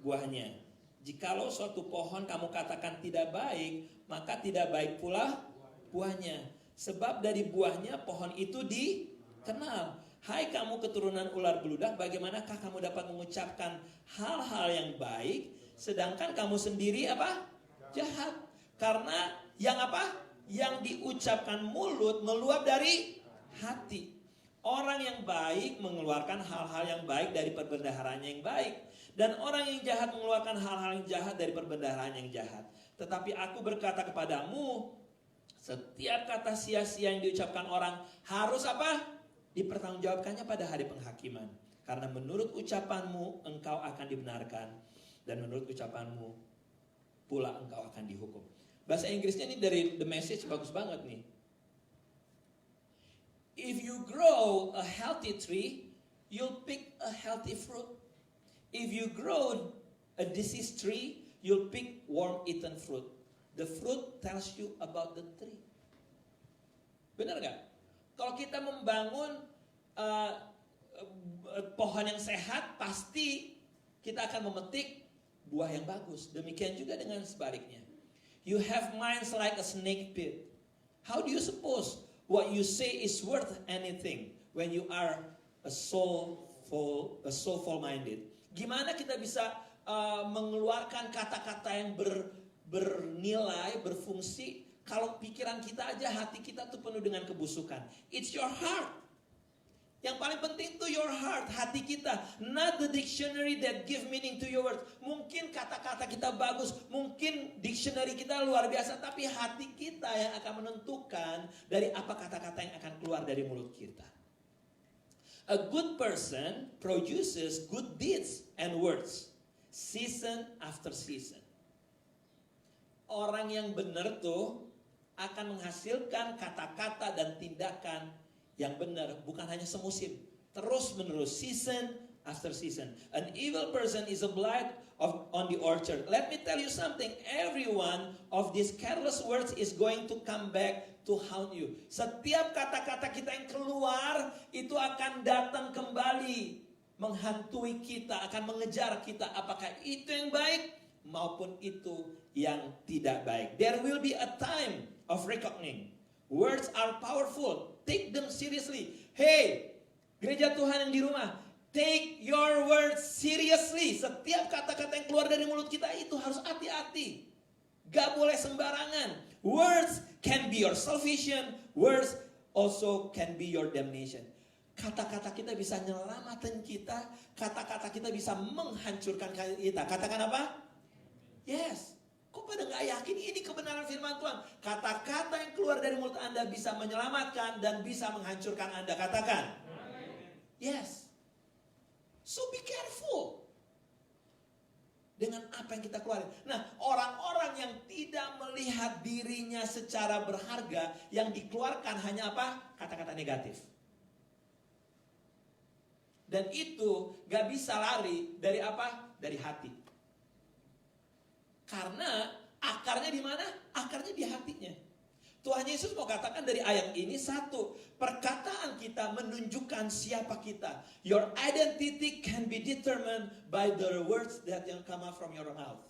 buahnya. Jikalau suatu pohon kamu katakan tidak baik, maka tidak baik pula buahnya. Sebab dari buahnya pohon itu dikenal. Hai kamu keturunan ular beludak, bagaimanakah kamu dapat mengucapkan hal-hal yang baik, sedangkan kamu sendiri apa? Jahat. Karena yang apa? Yang diucapkan mulut meluap dari hati. Orang yang baik mengeluarkan hal-hal yang baik dari perbendaharaannya yang baik. Dan orang yang jahat mengeluarkan hal-hal yang jahat dari perbendaharaannya yang jahat. Tetapi aku berkata kepadamu, setiap kata sia-sia yang diucapkan orang harus apa? Dipertanggungjawabkannya pada hari penghakiman. Karena menurut ucapanmu engkau akan dibenarkan. Dan menurut ucapanmu pula engkau akan dihukum. Bahasa Inggrisnya ini dari The Message bagus banget nih. If you grow a healthy tree, you'll pick a healthy fruit. If you grow a diseased tree, you'll pick worm-eaten fruit. The fruit tells you about the tree. Benar gak? Kalau kita membangun pohon yang sehat, pasti kita akan memetik buah yang bagus. Demikian juga dengan sebaliknya. You have minds like a snake pit. How do you suppose what you say is worth anything when you are a soulful minded? Gimana kita bisa mengeluarkan kata-kata yang bernilai, berfungsi, kalau pikiran kita aja, hati kita tuh penuh dengan kebusukan. It's your heart. Yang paling penting tuh your heart, hati kita. Not the dictionary that give meaning to your words. Mungkin kata-kata kita bagus, mungkin dictionary kita luar biasa, tapi hati kita yang akan menentukan dari apa kata-kata yang akan keluar dari mulut kita. A good person produces good deeds and words, season after season. Orang yang benar tuh akan menghasilkan kata-kata dan tindakan yang benar, bukan hanya semusim, terus menerus, season after season. An evil person is a blight on the orchard. Let me tell you something, every one of these careless words is going to come back to haunt you. Setiap kata-kata kita yang keluar, itu akan datang kembali, menghantui kita, akan mengejar kita, apakah itu yang baik, maupun itu yang tidak baik. There will be a time of reckoning. Words are powerful. Take them seriously. Hey, gereja Tuhan yang di rumah, take your words seriously. Setiap kata-kata yang keluar dari mulut kita itu harus hati-hati. Gak boleh sembarangan. Words can be your salvation. Words also can be your damnation. Kata-kata kita bisa nyelamatin kita. Kata-kata kita bisa menghancurkan kita. Katakan apa? Yes. Kok pada gak yakin ini kebenaran firman Tuhan? Kata-kata yang keluar dari mulut Anda bisa menyelamatkan dan bisa menghancurkan Anda. Katakan. Yes. So be careful dengan apa yang kita keluarin. Nah, orang-orang yang tidak melihat dirinya secara berharga, yang dikeluarkan hanya apa? Kata-kata negatif. Dan itu gak bisa lari dari apa? Dari hati. Karena akarnya di mana? Akarnya di hatinya. Tuhan Yesus mau katakan dari ayat ini, satu, perkataan kita menunjukkan siapa kita. Your identity can be determined by the words that yang come out from your mouth.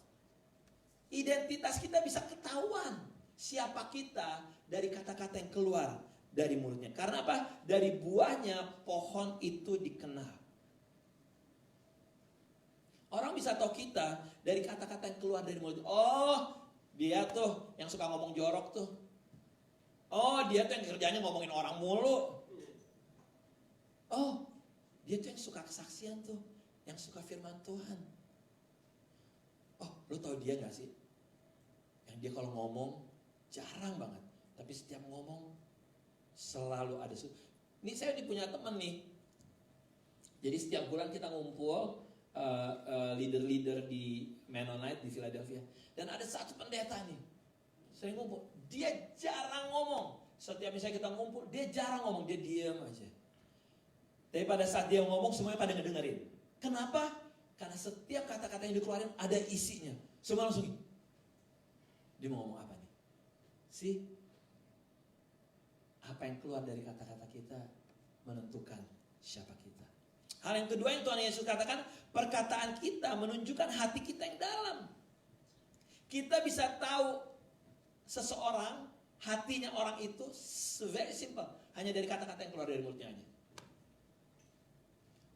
Identitas kita bisa ketahuan siapa kita dari kata-kata yang keluar dari mulutnya. Karena apa? Dari buahnya pohon itu dikenal. Orang bisa tahu kita dari kata-kata yang keluar dari mulut. Oh, dia tuh yang suka ngomong jorok tuh. Oh, dia tuh yang kerjanya ngomongin orang mulu. Oh, dia tuh yang suka kesaksian tuh, yang suka firman Tuhan. Oh, lu tahu dia gak sih? Yang dia kalau ngomong Jarang banget. Tapi setiap ngomong selalu ada. Ini saya punya teman nih. Jadi setiap bulan kita ngumpul leader-leader di Mennonite di Philadelphia. Dan ada satu pendeta nih. Sering ngumpul. Dia jarang ngomong. Setiap misalnya kita ngumpul, dia jarang ngomong. Dia diam aja. Tapi pada saat dia ngomong, semuanya pada ngedengerin. Kenapa? Karena setiap kata-kata yang dikeluarin ada isinya. Semua langsung gini. Dia mau ngomong apa nih? Apa yang keluar dari kata-kata kita menentukan siapa kita. Hal yang kedua yang Tuhan Yesus katakan, perkataan kita menunjukkan hati kita yang dalam. Kita bisa tahu seseorang, hatinya orang itu very simple. Hanya dari kata-kata yang keluar dari mulutnya aja.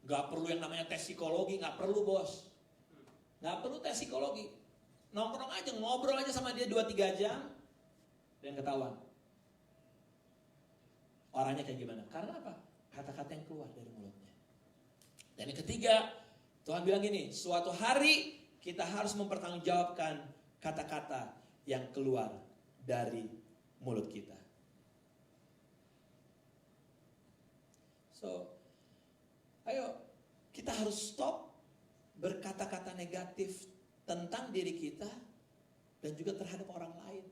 Gak perlu yang namanya tes psikologi, gak perlu bos. Gak perlu tes psikologi. Nongkrong aja, ngobrol aja sama dia 2-3 jam. Dan ketahuan. Orangnya kayak gimana? Karena apa? Kata-kata yang keluar dari mulutnya. Dan yang ketiga, Tuhan bilang gini, suatu hari kita harus mempertanggungjawabkan kata-kata yang keluar dari mulut kita. So, ayo kita harus stop berkata-kata negatif tentang diri kita dan juga terhadap orang lain.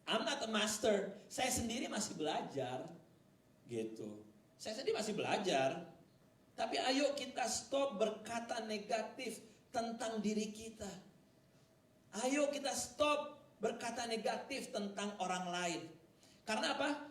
I'm not a master. Saya sendiri masih belajar. Gitu. Saya sendiri masih belajar. Tapi ayo kita stop berkata negatif tentang diri kita. Ayo kita stop berkata negatif tentang orang lain. Karena apa?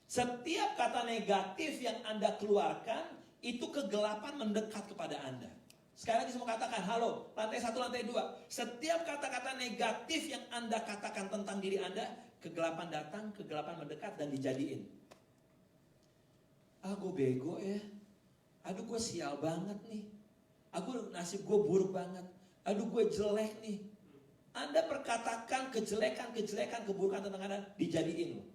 Setiap kata negatif yang Anda keluarkan, itu kegelapan mendekat kepada Anda. Sekali lagi saya mau katakan, halo, lantai 1, lantai 2. Setiap kata-kata negatif yang Anda katakan tentang diri Anda, kegelapan datang, kegelapan mendekat dan dijadiin. Gue bego ya. Aduh gue sial banget nih. Nasib gue buruk banget. Aduh gue jelek nih. Anda perkatakan kejelekan, keburukan tentang Anda, dijadiin loh.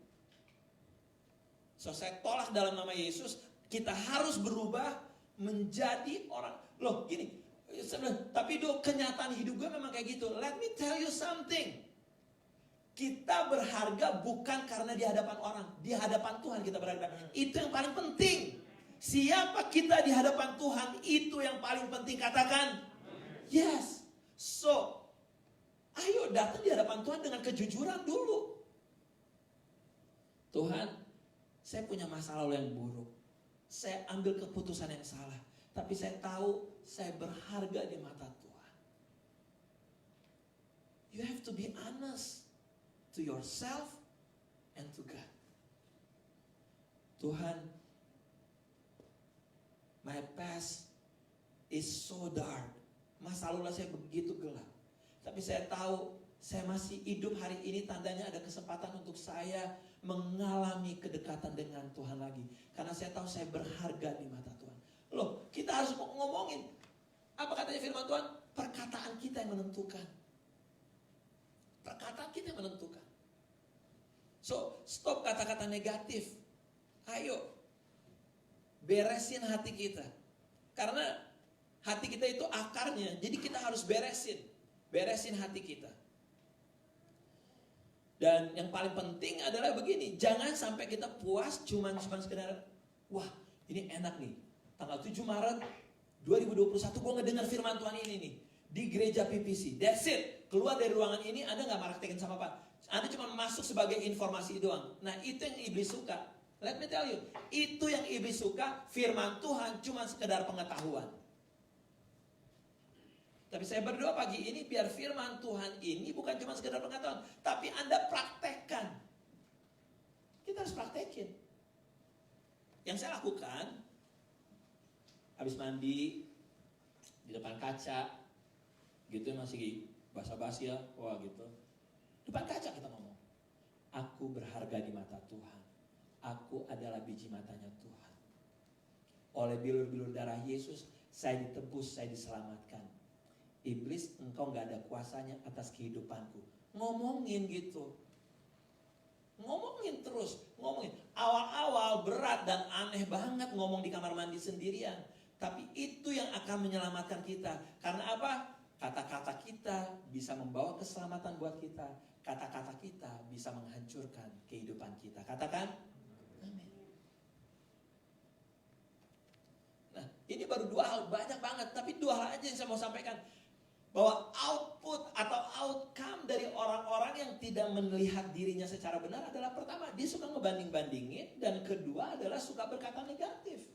So saya tolak dalam nama Yesus, kita harus berubah menjadi orang. Loh gini, tapi kenyataan hidup gue memang kayak gitu. Let me tell you something. Kita berharga bukan karena di hadapan orang. Di hadapan Tuhan kita berharga. Itu yang paling penting. Siapa kita di hadapan Tuhan, itu yang paling penting. Katakan, yes. So, ayo datang di hadapan Tuhan dengan kejujuran dulu. Tuhan, saya punya masa lalu yang buruk. Saya ambil keputusan yang salah. Tapi saya tahu saya berharga di mata Tuhan. You have to be honest to yourself and to God. Tuhan, my past is so dark. Masa lalu saya begitu gelap. Tapi saya tahu saya masih hidup hari ini, tandanya ada kesempatan untuk saya mengalami kedekatan dengan Tuhan lagi. Karena saya tahu saya berharga di mata Tuhan. Loh, kita harus ngomongin. Apa katanya firman Tuhan? Perkataan kita yang menentukan. Perkataan kita yang menentukan. So, stop kata-kata negatif. Ayo, beresin hati kita. Karena hati kita itu akarnya. Jadi kita harus beresin hati kita. Dan yang paling penting adalah begini, jangan sampai kita puas cuman sekedar, wah ini enak nih, tanggal 7 Maret 2021 gue ngedengar firman Tuhan ini nih, di gereja PPC, that's it. Keluar dari ruangan ini, Anda gak praktekin sama apa, Anda cuma masuk sebagai informasi doang. Nah itu yang iblis suka, let me tell you, itu yang iblis suka, firman Tuhan cuma sekedar pengetahuan. Tapi saya berdoa pagi ini biar firman Tuhan ini bukan cuma sekedar pengetahuan, tapi Anda praktekkan. Kita harus praktekin. Yang saya lakukan, habis mandi, di depan kaca, gitu masih basa-basi ya, wah gitu. Depan kaca kita ngomong, aku berharga di mata Tuhan. Aku adalah biji matanya Tuhan. Oleh bilur-bilur darah Yesus, saya ditebus, saya diselamatkan. Iblis, engkau gak ada kuasanya atas kehidupanku. Ngomongin gitu. Ngomongin terus. Ngomongin. Awal-awal berat dan aneh banget ngomong di kamar mandi sendirian. Tapi itu yang akan menyelamatkan kita. Karena apa? Kata-kata kita bisa membawa keselamatan buat kita. Kata-kata kita bisa menghancurkan kehidupan kita. Katakan, amin. Nah, ini baru 2 hal, banyak banget. Tapi 2 hal aja yang saya mau sampaikan. Bahwa output atau outcome dari orang-orang yang tidak melihat dirinya secara benar adalah pertama, dia suka ngebanding-bandingin. Dan kedua adalah suka berkata negatif.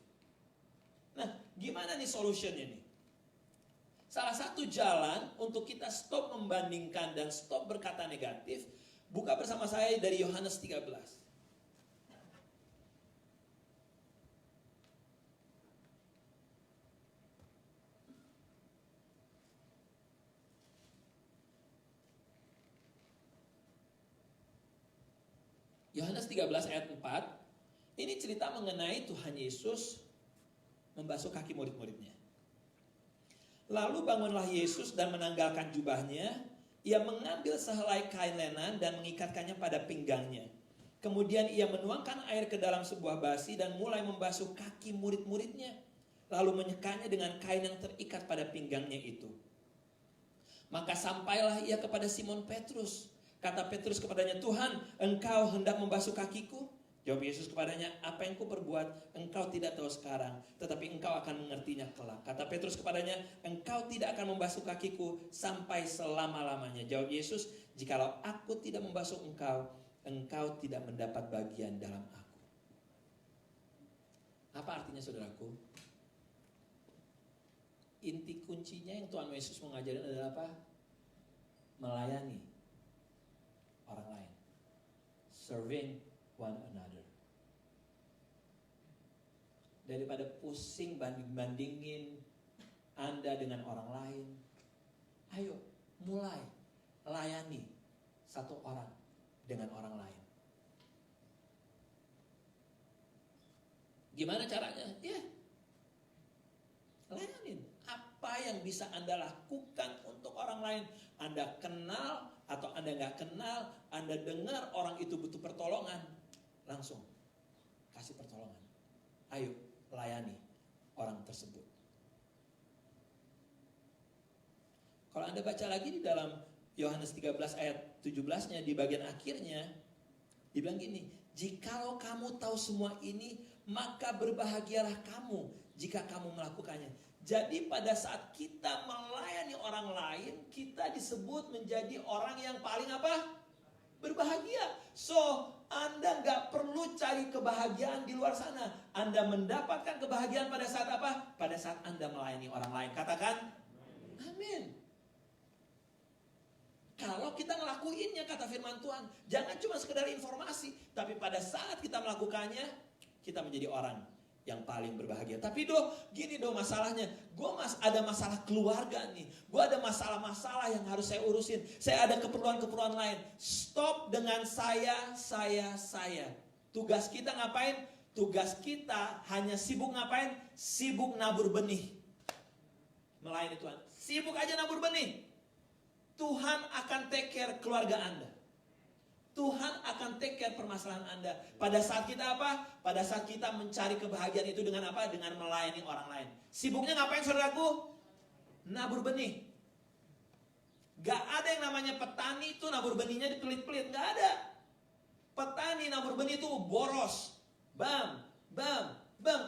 Nah, gimana nih solutionnya nih? Salah satu jalan untuk kita stop membandingkan dan stop berkata negatif, buka bersama saya dari Yohanes 13. Yohanes 13 ayat 4. Ini cerita mengenai Tuhan Yesus membasuh kaki murid-muridnya. Lalu bangunlah Yesus dan menanggalkan jubahnya. Ia mengambil sehelai kain lenan dan mengikatkannya pada pinggangnya. Kemudian ia menuangkan air ke dalam sebuah basi dan mulai membasuh kaki murid-muridnya. Lalu menyekanya dengan kain yang terikat pada pinggangnya itu. Maka sampailah ia kepada Simon Petrus. Kata Petrus kepadanya, Tuhan, engkau hendak membasuh kakiku? Jawab Yesus kepadanya, apa yang kuperbuat engkau tidak tahu sekarang, tetapi engkau akan mengertinya kelak. Kata Petrus kepadanya, engkau tidak akan membasuh kakiku sampai selama-lamanya. Jawab Yesus, jikalau aku tidak membasuh engkau, engkau tidak mendapat bagian dalam aku. Apa artinya saudaraku? Inti kuncinya yang Tuhan Yesus mengajarkan adalah apa? Melayani orang lain. Serving one another. Daripada pusing banding-bandingin Anda dengan orang lain, ayo mulai layani satu orang dengan orang lain. Gimana caranya? Ya, layanin. Apa yang bisa Anda lakukan untuk orang lain? Anda kenal atau Anda nggak kenal, Anda dengar orang itu butuh pertolongan, langsung kasih pertolongan. Ayo layani orang tersebut. Kalau Anda baca lagi di dalam Yohanes 13 ayat 17-nya, di bagian akhirnya dibilang gini, jikalau kamu tahu semua ini, maka berbahagialah kamu jika kamu melakukannya. Jadi pada saat kita melayani orang lain, kita disebut menjadi orang yang paling apa? Berbahagia. So, Anda nggak perlu cari kebahagiaan di luar sana. Anda mendapatkan kebahagiaan pada saat apa? Pada saat Anda melayani orang lain. Katakan, amin. Kalau kita ngelakuinnya, kata firman Tuhan, jangan cuma sekedar informasi, tapi pada saat kita melakukannya, kita menjadi orang yang paling berbahagia. Tapi gini masalahnya, gue ada masalah keluarga nih, gue ada masalah-masalah yang harus saya urusin, saya ada keperluan-keperluan lain. Stop dengan saya. Tugas kita ngapain? Tugas kita hanya sibuk ngapain? Sibuk nabur benih, melayani Tuhan. Sibuk aja nabur benih. Tuhan akan take care keluarga Anda. Tuhan akan take care permasalahan Anda. Pada saat kita apa? Pada saat kita mencari kebahagiaan itu dengan apa? Dengan melayani orang lain. Sibuknya ngapain saudaraku? Nabur benih. Gak ada yang namanya petani itu nabur benihnya dipelit-pelit. Gak ada. Petani nabur benih itu boros. Bam.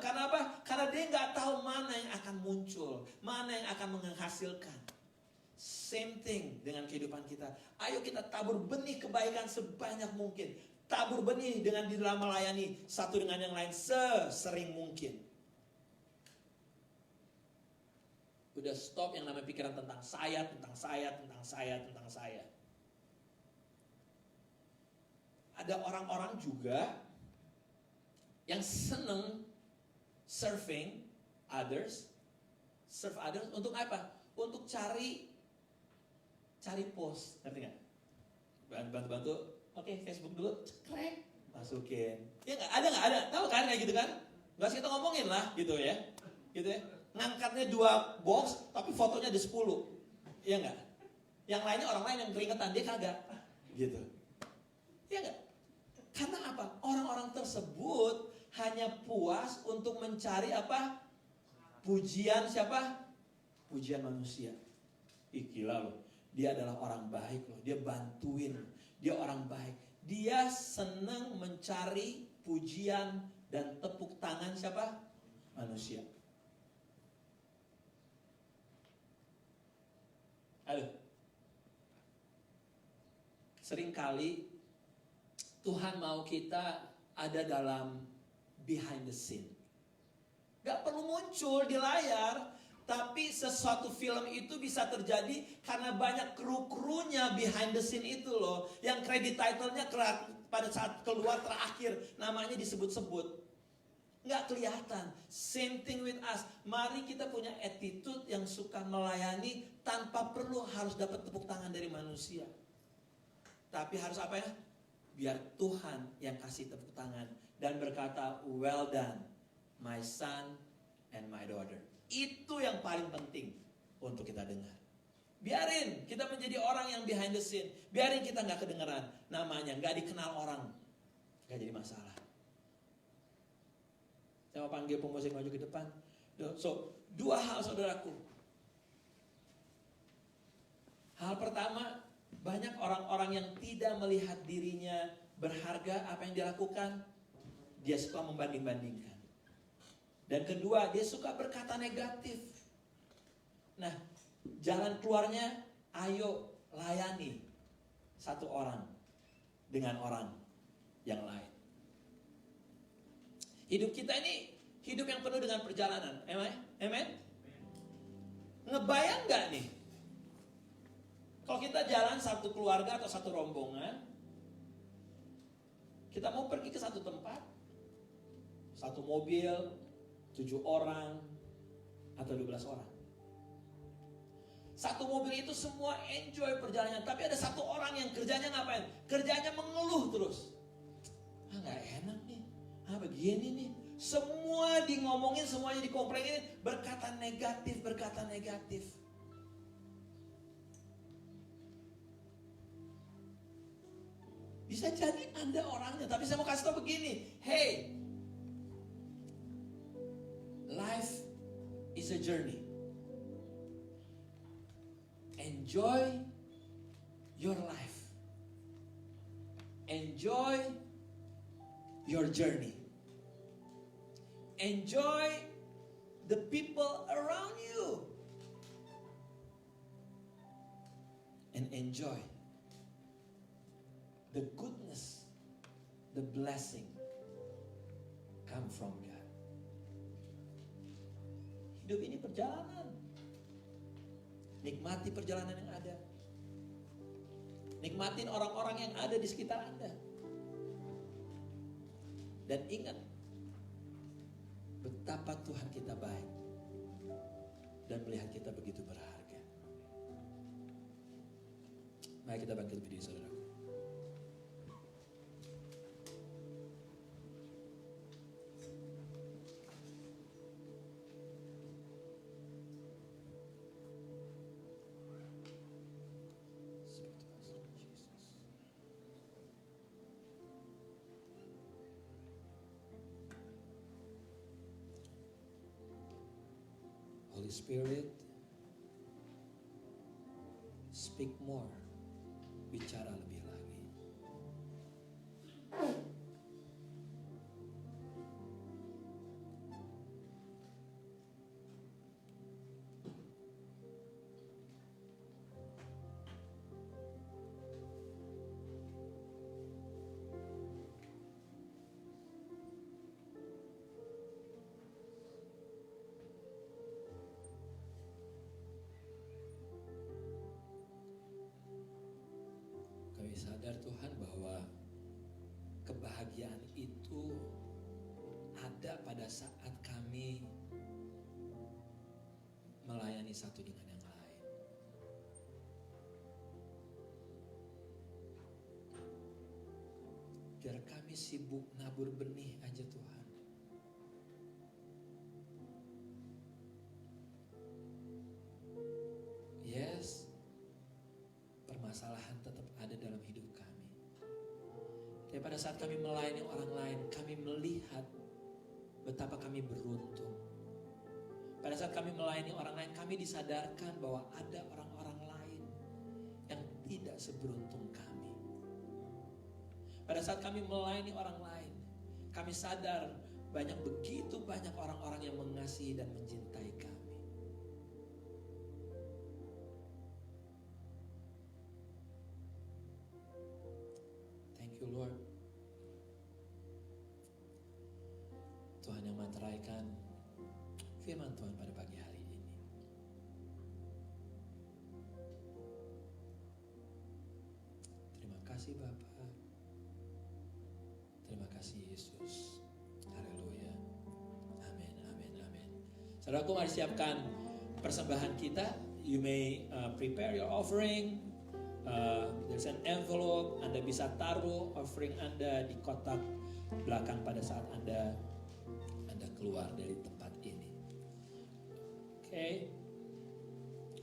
Karena apa? Karena dia gak tahu mana yang akan muncul, mana yang akan menghasilkan. Same thing dengan kehidupan kita. Ayo kita tabur benih kebaikan sebanyak mungkin. Tabur benih dengan di dalam melayani satu dengan yang lain sesering mungkin. Udah stop yang namanya pikiran tentang saya. Ada orang-orang juga yang seneng serving others. Serve others untuk apa? Untuk cari post, ngerti gak? Bantu-bantu, oke, Facebook dulu, cekrek, masukin. Ya nggak ada, tahu kan kayak gitu kan? Nggak sih kita ngomongin lah, gitu ya. Ngangkatnya 2 box, tapi fotonya ada 10, iya nggak? Yang lainnya orang lain yang keringetan, dia kagak, gitu. Iya nggak? Karena apa? Orang-orang tersebut hanya puas untuk mencari apa? Pujian siapa? Pujian manusia. Ih gila loh, dia adalah orang baik loh, dia bantuin loh, dia orang baik. Dia senang mencari pujian dan tepuk tangan siapa? Manusia. Aduh. Seringkali Tuhan mau kita ada dalam behind the scene. Gak perlu muncul di layar, tapi sesuatu film itu bisa terjadi karena banyak kru-krunya behind the scene itu loh. Yang kredit title-nya pada saat keluar terakhir namanya disebut-sebut. Gak kelihatan. Same thing with us. Mari kita punya attitude yang suka melayani tanpa perlu harus dapat tepuk tangan dari manusia. Tapi harus apa ya? Biar Tuhan yang kasih tepuk tangan dan berkata, well done, my son and my daughter. Itu yang paling penting untuk kita dengar. Biarin kita menjadi orang yang behind the scene. Biarin kita gak kedengeran namanya, gak dikenal orang, gak jadi masalah. Saya mau panggil pemusik maju ke depan. So, dua hal saudaraku. Hal pertama, banyak orang-orang yang tidak melihat dirinya berharga. Apa yang dia lakukan? Dia suka membanding-bandingkan. Dan kedua, dia suka berkata negatif. Nah, jalan keluarnya, ayo layani satu orang dengan orang yang lain. Hidup kita ini hidup yang penuh dengan perjalanan. Amen? Ngebayang gak nih? Kalau kita jalan satu keluarga atau satu rombongan, kita mau pergi ke satu tempat, satu mobil, 7 orang atau 12 orang. Satu mobil itu semua enjoy perjalanan, tapi ada satu orang yang kerjanya ngapain? Kerjanya mengeluh terus. Gak enak nih, begini nih. Semua di ngomongin, semuanya dikomplainin, berkata negatif. Bisa jadi Anda orangnya, tapi saya mau kasih tahu begini. Hey, life is a journey. Enjoy your life. Enjoy your journey. Enjoy the people around you. And enjoy the goodness, the blessing come from God. Hidup ini perjalanan. Nikmati perjalanan yang ada. Nikmatin orang-orang yang ada di sekitar Anda. Dan ingat betapa Tuhan kita baik dan melihat kita begitu berharga. Mari kita bangkit berdiri, saudaraku. Holy Spirit, speak more, bicara lebih lagi. Kami sadar Tuhan bahwa kebahagiaan itu ada pada saat kami melayani satu dengan yang lain. Biar kami sibuk nabur benih aja Tuhan. Yes, permasalahan tetap ada dalam hidup kami. Tapi pada saat kami melayani orang lain, kami melihat betapa kami beruntung. Pada saat kami melayani orang lain, kami disadarkan bahwa ada orang-orang lain tidak seberuntung kami. Pada saat kami melayani orang lain, kami sadar begitu banyak orang-orang yang mengasihi dan mencintai kami. Thank you Lord. Tuhan yang meteraikan firman Tuhan pada pagi hari ini. Terima kasih Bapa. Terima kasih Yesus. Haleluya. Amin, amin, amin. Saudaraku, mari siapkan persembahan kita. You may prepare your offering. There's an envelope. Anda bisa taruh offering Anda di kotak belakang pada saat Anda keluar dari tempat ini. Oke.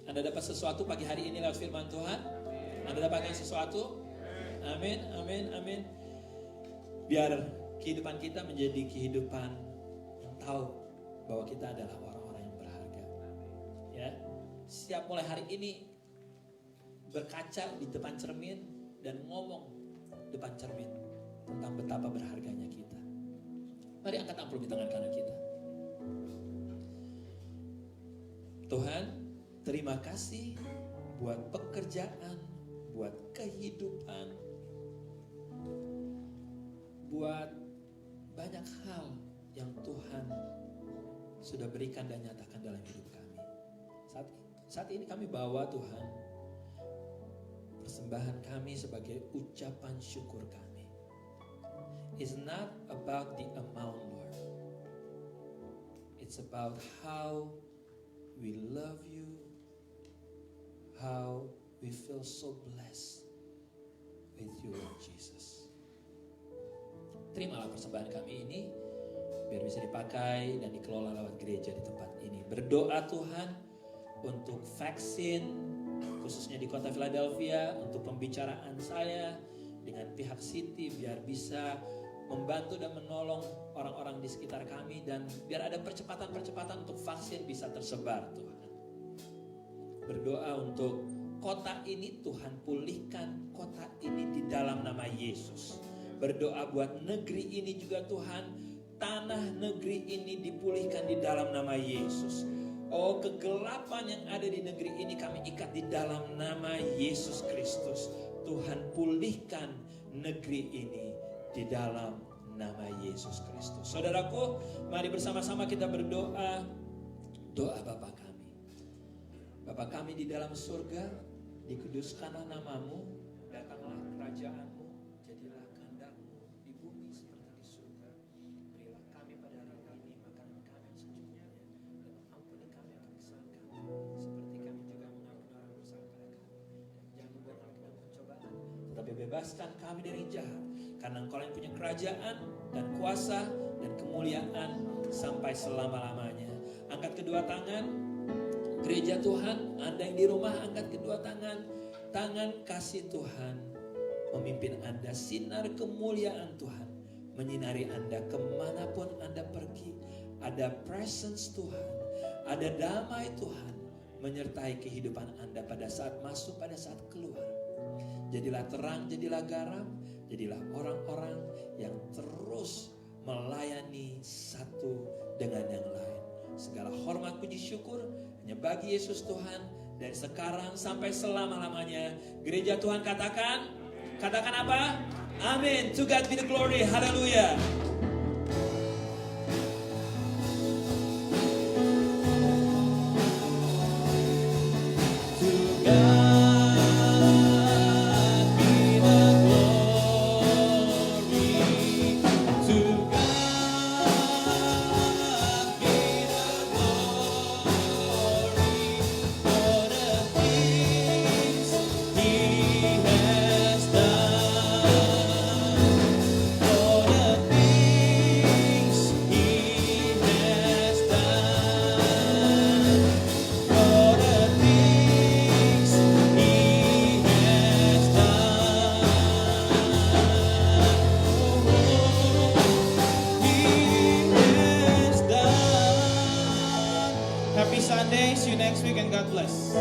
Anda dapat sesuatu pagi hari ini lewat firman Tuhan? Anda dapatkan sesuatu? Amin, amin, amin. Biar kehidupan kita menjadi kehidupan yang tahu bahwa kita adalah orang-orang yang berharga. Ya. Siap mulai hari ini berkaca di depan cermin dan ngomong depan cermin tentang betapa berharganya kita. Mari angkat amplop di tangan kanan kita. Tuhan, terima kasih buat pekerjaan, buat kehidupan, buat banyak hal yang Tuhan sudah berikan dan nyatakan dalam hidup kami. Saat ini kami bawa Tuhan persembahan kami sebagai ucapan syukur kami. It's not about the amount, Lord. It's about how we love you, how we feel so blessed with you, Lord Jesus. Terimalah persembahan kami ini biar bisa dipakai dan dikelola lewat gereja di tempat ini. Berdoa Tuhan untuk vaksin khususnya di kota Philadelphia, untuk pembicaraan saya dengan pihak City biar bisa membantu dan menolong orang-orang di sekitar kami dan biar ada percepatan-percepatan untuk vaksin bisa tersebar Tuhan. Berdoa untuk kota ini, Tuhan pulihkan kota ini di dalam nama Yesus. Berdoa buat negeri ini juga Tuhan, tanah negeri ini dipulihkan di dalam nama Yesus. Oh, kegelapan yang ada di negeri ini kami ikat di dalam nama Yesus Kristus. Tuhan pulihkan negeri ini di dalam nama Yesus Kristus. Saudaraku, mari bersama-sama kita berdoa. Doa Bapa kami. Bapa kami di dalam surga, dikuduskanlah namamu, datanglah kerajaanmu, jadilah kehendak-mu di bumi seperti di surga. Berilah kami pada hari ini makanan kami secukupnya, dan ampuni kami akan kesalahan kami, seperti kami juga mengampuni orang bersalah pada kami. Dan jangan membawa kami dalam pencobaan, tetapi bebaskan kami dari jahat. Karena Engkau yang punya kerajaan dan kuasa dan kemuliaan sampai selama-lamanya. Angkat kedua tangan, gereja Tuhan, Anda yang di rumah angkat kedua tangan. Tangan kasih Tuhan memimpin Anda, sinar kemuliaan Tuhan menyinari Anda kemanapun Anda pergi. Ada presence Tuhan, ada damai Tuhan menyertai kehidupan Anda pada saat masuk, pada saat keluar. Jadilah terang, jadilah garam, jadilah orang-orang yang terus melayani satu dengan yang lain. Segala hormat, puji, syukur hanya bagi Yesus Tuhan dari sekarang sampai selama-lamanya. Gereja Tuhan katakan apa? Amin. To God be the glory. Haleluya.
Happy Sunday. See you next week and God bless.